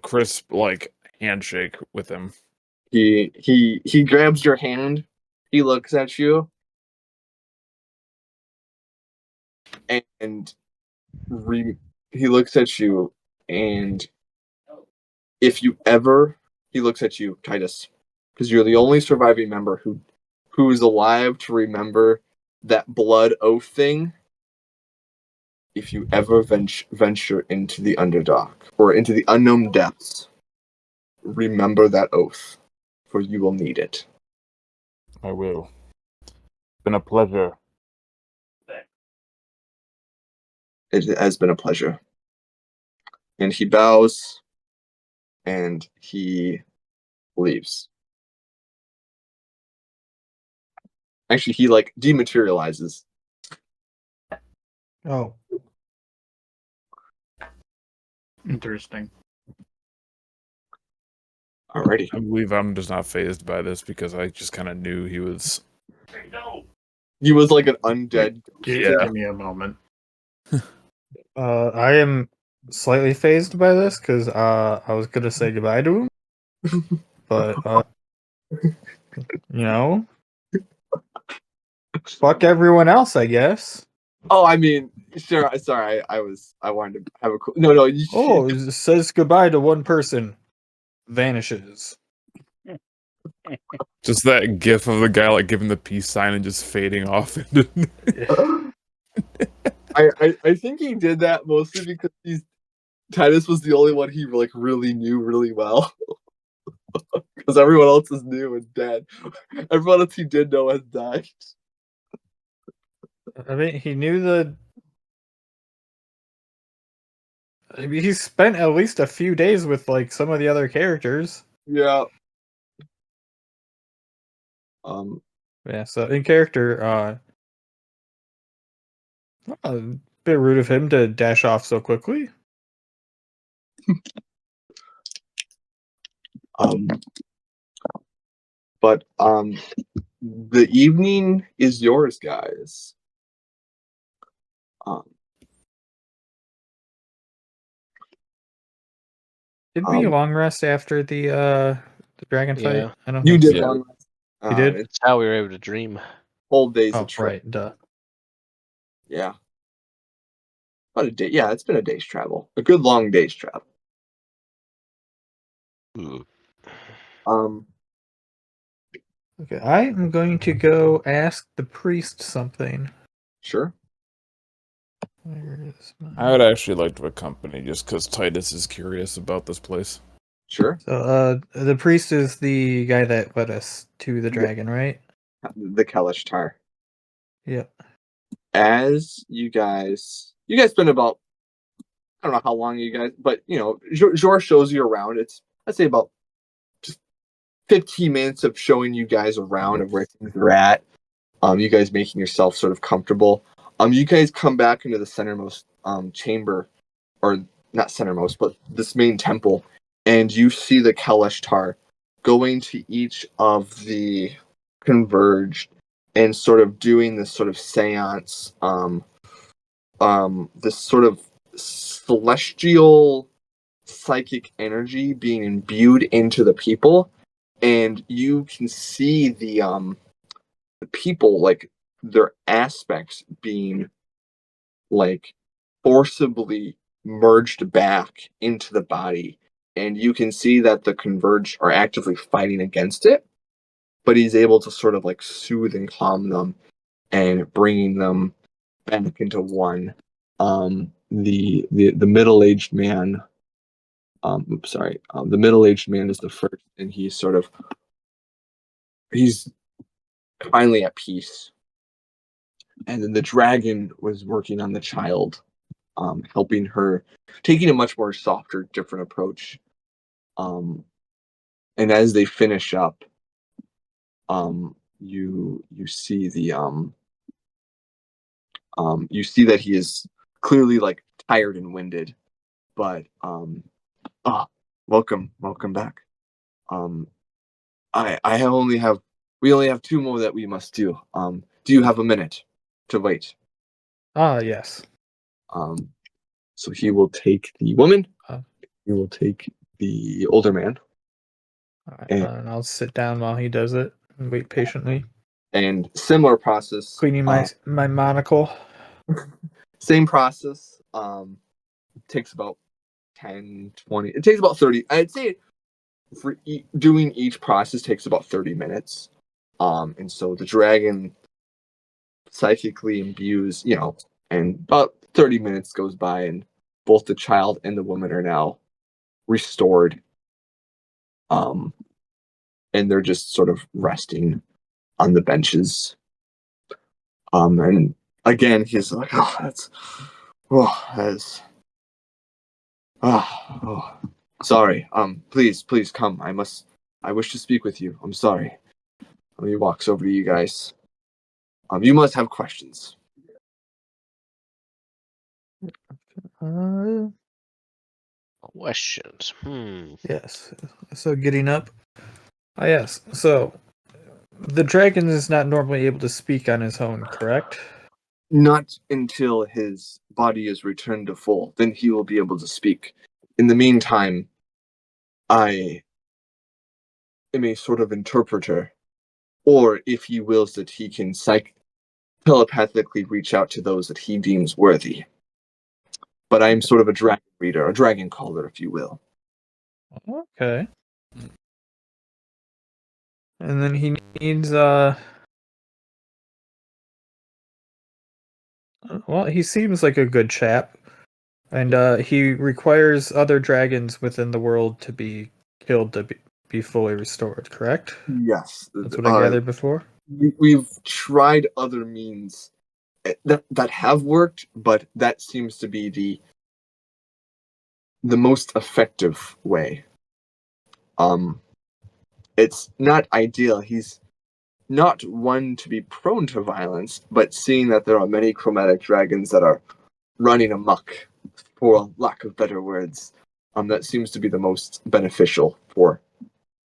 crisp, handshake with him. He grabs your hand. He looks at you. And he looks at you, and if you ever, he looks at you, Titus, because you're the only surviving member who is alive to remember that blood oath thing. If you ever venture into the Underdark or into the unknown depths, remember that oath, for you will need it. I will. It's been a pleasure. It has been a pleasure. And he bows, and he leaves. Actually, he dematerializes. Oh. Interesting. Alrighty. I believe I'm just not phased by this because I just kind of knew he was. He was like an undead. Give me a moment. I am slightly phased by this because I was gonna say goodbye to him, but fuck everyone else, I guess. Oh, I mean, sure. Sorry, I wanted to have a cool. No. It says goodbye to one person, vanishes. Just that gif of the guy like giving the peace sign and just fading off into I think he did that mostly because Titus was the only one he like really knew really well. Because everyone else is new and dead. Everyone else he did know has died. I mean, he spent at least a few days with like some of the other characters. Yeah. Yeah, so in character, a bit rude of him to dash off so quickly. But the evening is yours, guys. Did we long rest after the dragon fight? Yeah. I don't You think did so. long rest. You did? It's That's how we were able to dream. whole days Oh, of trip. right, duh. Yeah. About a day. Yeah, it's been a day's travel. A good long day's travel. Okay, I am going to go ask the priest something. Sure. Where is I would actually like to accompany just because Titus is curious about this place. Sure. So, the priest is the guy that led us to the dragon, right? The Kalashtar. Yep. As you guys spend about, I don't know how long you guys, but Jor shows you around. It's, I'd say, about just 15 minutes of showing you guys around of where things are at. You guys making yourself sort of comfortable. You guys come back into the centermost chamber, or not centermost, but this main temple, and you see the Kalashtar going to each of the converged and sort of doing this sort of seance, this sort of celestial psychic energy being imbued into the people, and you can see the people, like, their aspects being like forcibly merged back into the body, and you can see that the converged are actively fighting against it, but he's able to sort of like soothe and calm them and bringing them back into one. The middle-aged man, the middle-aged man is the first, and he's finally at peace. And then the dragon was working on the child, helping her, taking a much more softer, different approach. And as they finish up, you see you see that he is clearly like tired and winded, but welcome back. We only have 2 more that we must do. Do you have a minute to wait? Yes. So he will take the woman. He will take the older man. All right, and I'll sit down while he does it and wait patiently. And similar process. Cleaning my monocle. Same process. Takes about 10, 20. It takes about 30. I'd say for doing each process takes about 30 minutes. And so the dragon psychically imbues, and about 30 minutes goes by, and both the child and the woman are now restored. And they're just sort of resting on the benches. And again, he's like, sorry. Please come. I wish to speak with you. I'm sorry. He walks over to you guys. You must have questions. Questions. Yes. So getting up. Yes. So the dragon is not normally able to speak on his own, correct? Not until his body is returned to full. Then he will be able to speak. In the meantime, I am a sort of interpreter. Or if he wills that he can telepathically reach out to those that he deems worthy. But I am sort of a dragon reader, a dragon caller, if you will. Okay. And then he needs well, he seems like a good chap. And he requires other dragons within the world to be killed to be fully restored, correct? Yes. That's what I gathered before. We've tried other means that have worked, but that seems to be the most effective way. It's not ideal. He's not one to be prone to violence, but seeing that there are many chromatic dragons that are running amok, for lack of better words, that seems to be the most beneficial for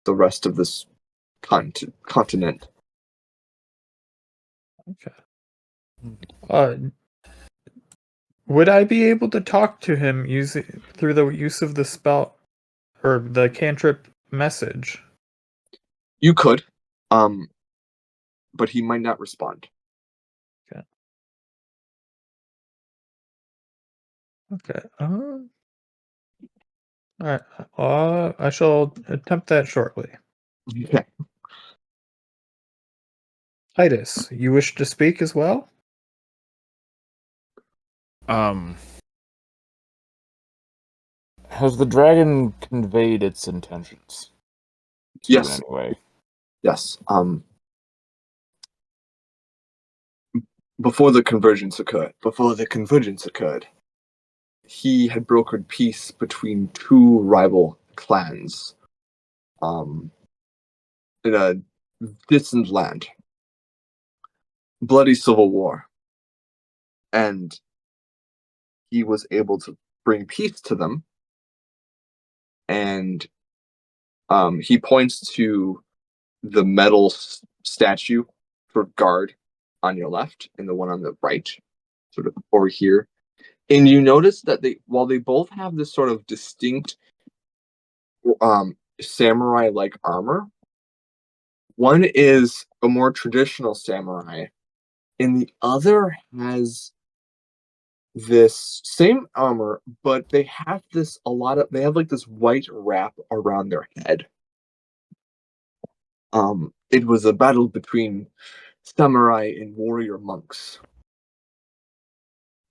the rest of this continent. Okay. Would I be able to talk to him through the use of the spell or the cantrip message? You could, but he might not respond. Okay. All right. I shall attempt that shortly. Okay. Titus, you wish to speak as well? Has the dragon conveyed its intentions to you in Yes. any way? Yes. Before the convergence occurred, he had brokered peace between two rival clans, in a distant land. Bloody civil war. And he was able to bring peace to them. And he points to the metal statue for guard on your left and the one on the right, sort of over here. And you notice that while they both have this sort of distinct samurai-like armor, one is a more traditional samurai, and the other has this same armor, but they have like this white wrap around their head. It was a battle between samurai and warrior monks,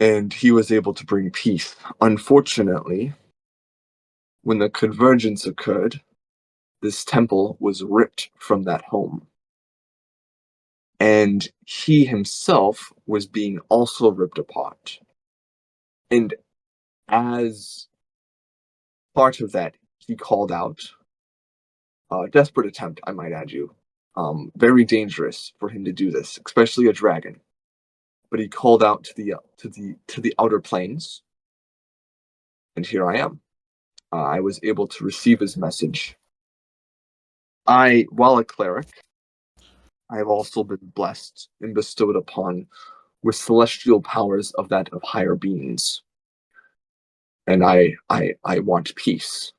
and he was able to bring peace. Unfortunately, when the convergence occurred, this temple was ripped from that home. And he himself was being also ripped apart. And as part of that, he called out a desperate attempt, I might add you. Very dangerous for him to do this, especially a dragon. But he called out to the outer planes, and here I am. I was able to receive his message. While a cleric, I have also been blessed and bestowed upon with celestial powers of that of higher beings. And I want peace.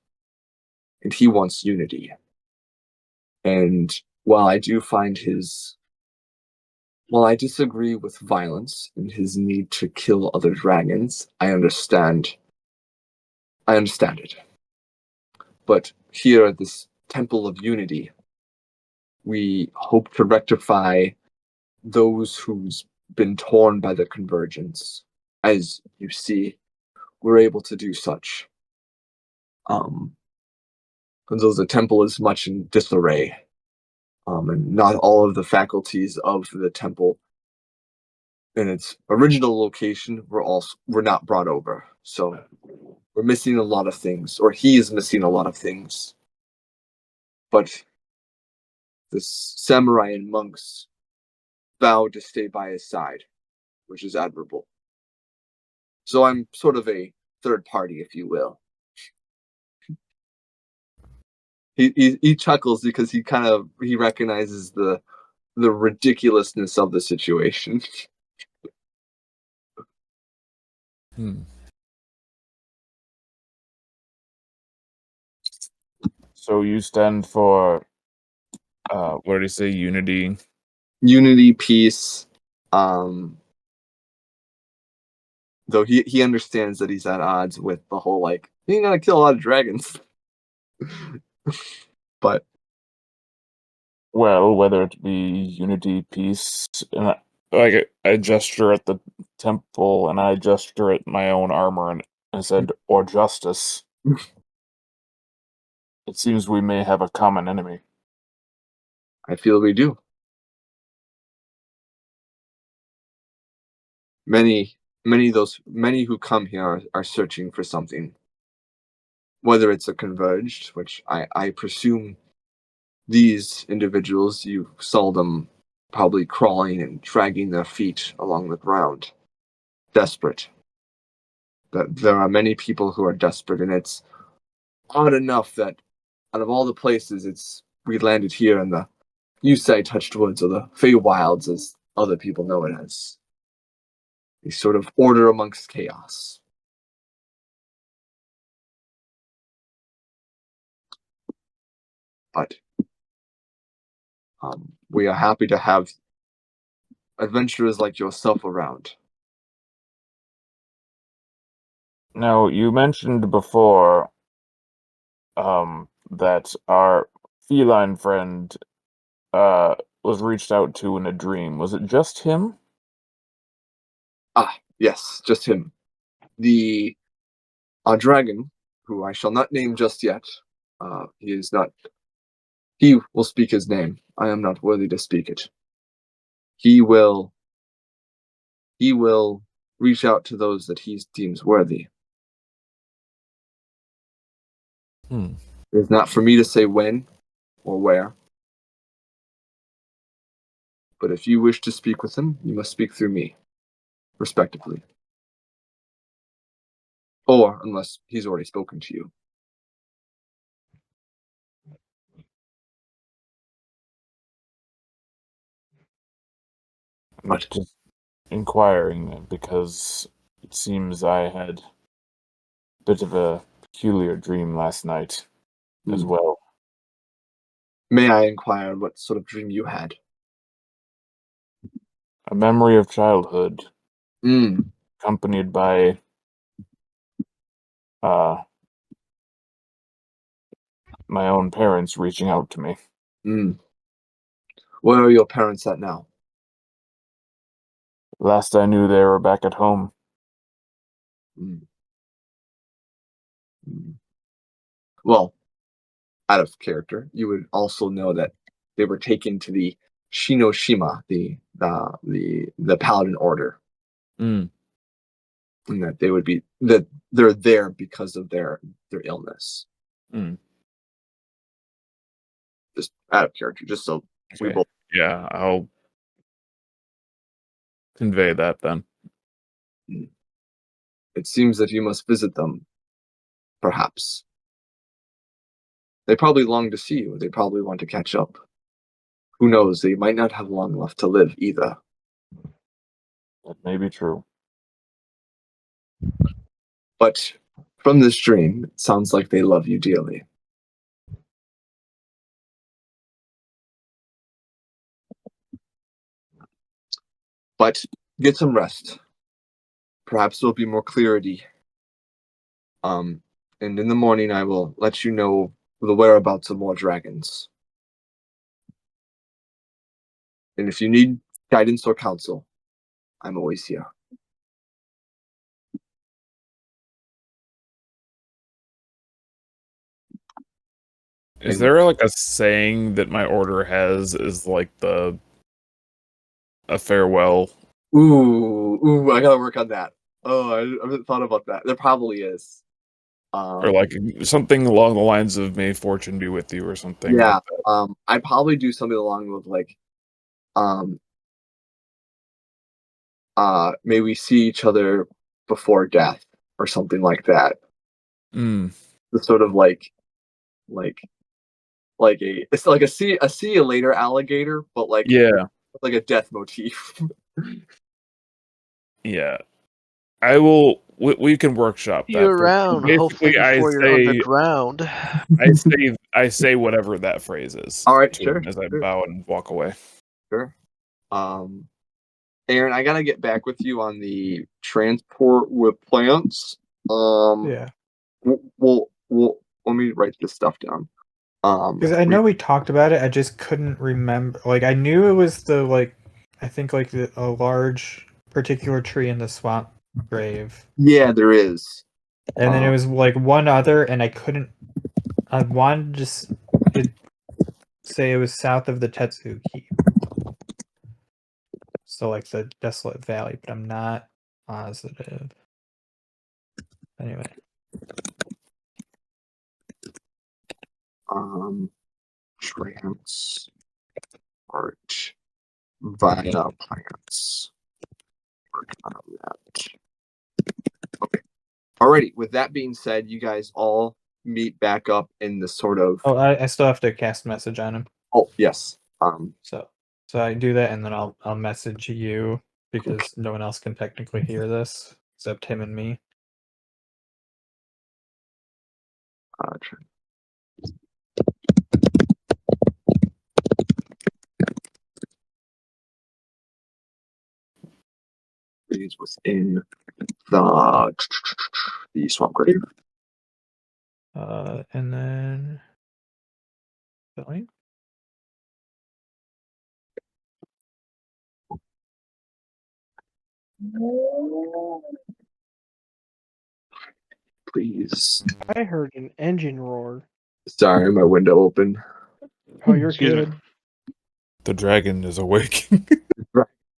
And he wants unity. And while I disagree with violence and his need to kill other dragons, I understand it. But here at this Temple of Unity, we hope to rectify those who's been torn by the convergence. As you see, we're able to do such. Because the temple is much in disarray. And not all of the faculties of the temple in its original location were not brought over. So we're missing a lot of things, or he is missing a lot of things. But the samurai and monks vowed to stay by his side, which is admirable. So I'm sort of a third party, if you will. He chuckles because he recognizes the ridiculousness of the situation. So you stand for what did he say? Unity. Unity, peace. Though he understands that he's at odds with the whole you ain't gonna kill a lot of dragons. But Well, whether it be unity, peace, and I gesture at the temple, and I gesture at my own armor, and I said, or justice. It seems we may have a common enemy. I feel we do. Many who come here are searching for something. Whether it's a converged, which I presume these individuals, you saw them probably crawling and dragging their feet along the ground, desperate. That there are many people who are desperate, and it's odd enough that out of all the places, we landed here in the Yusei Touched Woods, or the Feywilds, as other people know it as. A sort of order amongst chaos. But we are happy to have adventurers like yourself around. Now, you mentioned before that our feline friend was reached out to in a dream. Was it just him? Ah, yes, just him. The dragon, who I shall not name just yet, he will speak his name. I am not worthy to speak it. He will reach out to those that he deems worthy. It is not for me to say when or where. But if you wish to speak with him, you must speak through me, respectively. Or unless he's already spoken to you. I'm just inquiring because it seems I had a bit of a peculiar dream last night as well. May I inquire what sort of dream you had? A memory of childhood, accompanied by my own parents reaching out to me. Where are your parents at now? Last I knew, they were back at home. Well, out of character, you would also know that they were taken to the Shinoshima, the Paladin Order, and that they're there because of their illness. Just out of character, just so we both. Yeah, I'll convey that then. It seems that you must visit them, perhaps. They probably long to see you. They probably want to catch up. Who knows? They might not have long left to live either. That may be true. But from this dream, it sounds like they love you dearly. But get some rest. Perhaps there'll be more clarity. And in the morning, I will let you know the whereabouts of more dragons. And if you need guidance or counsel, I'm always here. Is there like a saying that my order has is like a farewell? Ooh, I gotta work on that. Oh, I haven't thought about that. There probably is. Or like something along the lines of "May fortune be with you" or something. Yeah. Like that. I'd probably do something along with like, may we see each other before death or something like that. The sort of it's like a see you later alligator, but like a death motif. Yeah, I will. We can workshop that. You around? Hopefully, before you're on the ground. I say whatever that phrase is. All right, sure. As I bow and walk away. Sure. Aaron, I gotta get back with you on the transport with plants. Yeah. We'll let me write this stuff down. Because I know we talked about it, I just couldn't remember. Like, I knew it was the, like, I think, like, a large particular tree in the swamp grave. Yeah, there is. And then it was, like, one other, and I wanted to say it was south of the Tetsu Keep. So, like, the Desolate Valley, but I'm not positive. Anyway. Transport via plants. Work on that. Okay. Alrighty. With that being said, you guys all meet back up in the sort of. Oh, I still have to cast message on him. Oh yes. So I do that, and then I'll message you because no one else can technically hear this except him and me. Trees within the swamp grave. And then Billy? Please. I heard an engine roar. Sorry, my window open. Oh, you're Excuse me. good. The dragon is awake.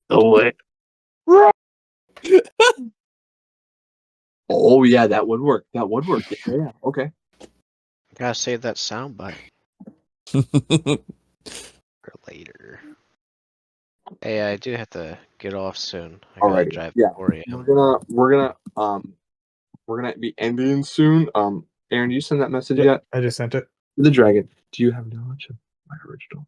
Away. Oh yeah, that would work. That would work. Yeah. Okay. Gotta save that soundbite for later. Hey, I do have to get off soon. I gotta Alrighty. drive Yeah. 4 a.m. We're gonna be ending soon. Aaron, do you send that message yet? I just sent it. The dragon. Do you have knowledge of my original?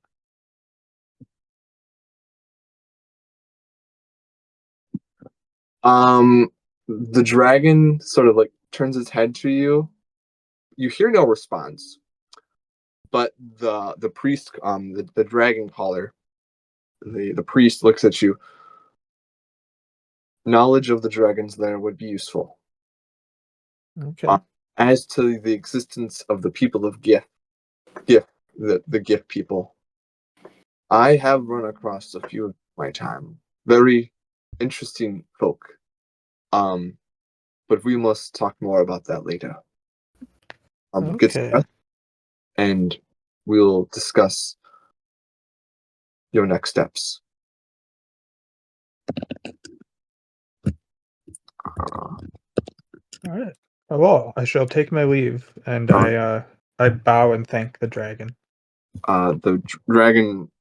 The dragon sort of like turns its head to you. You hear no response, but the priest, the dragon caller, the priest looks at you. Knowledge of the dragons there would be useful. Okay. As to the existence of the people of Gift, the Gift people, I have run across a few in my time. Very interesting folk. But we must talk more about that later. Get some Okay. rest, and we'll discuss your next steps. All right. Well, I shall take my leave, and I bow and thank the dragon. The dragon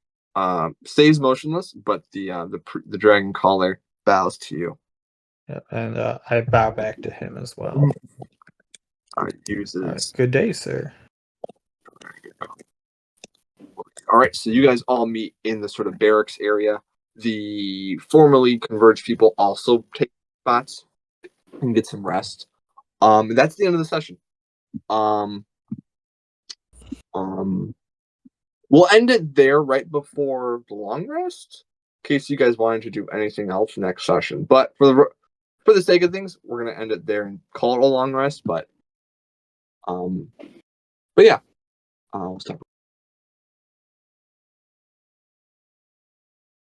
stays motionless, but the dragon caller bows to you. Yeah, and I bow back to him as well. Uses. Good day, sir. All right, so you guys all meet in the sort of barracks area. The formerly converged people also take spots and get some rest. That's the end of the session. We'll end it there right before the long rest, in case you guys wanted to do anything else next session. But for the sake of things, we're gonna end it there and call it a long rest. But yeah, we'll stop.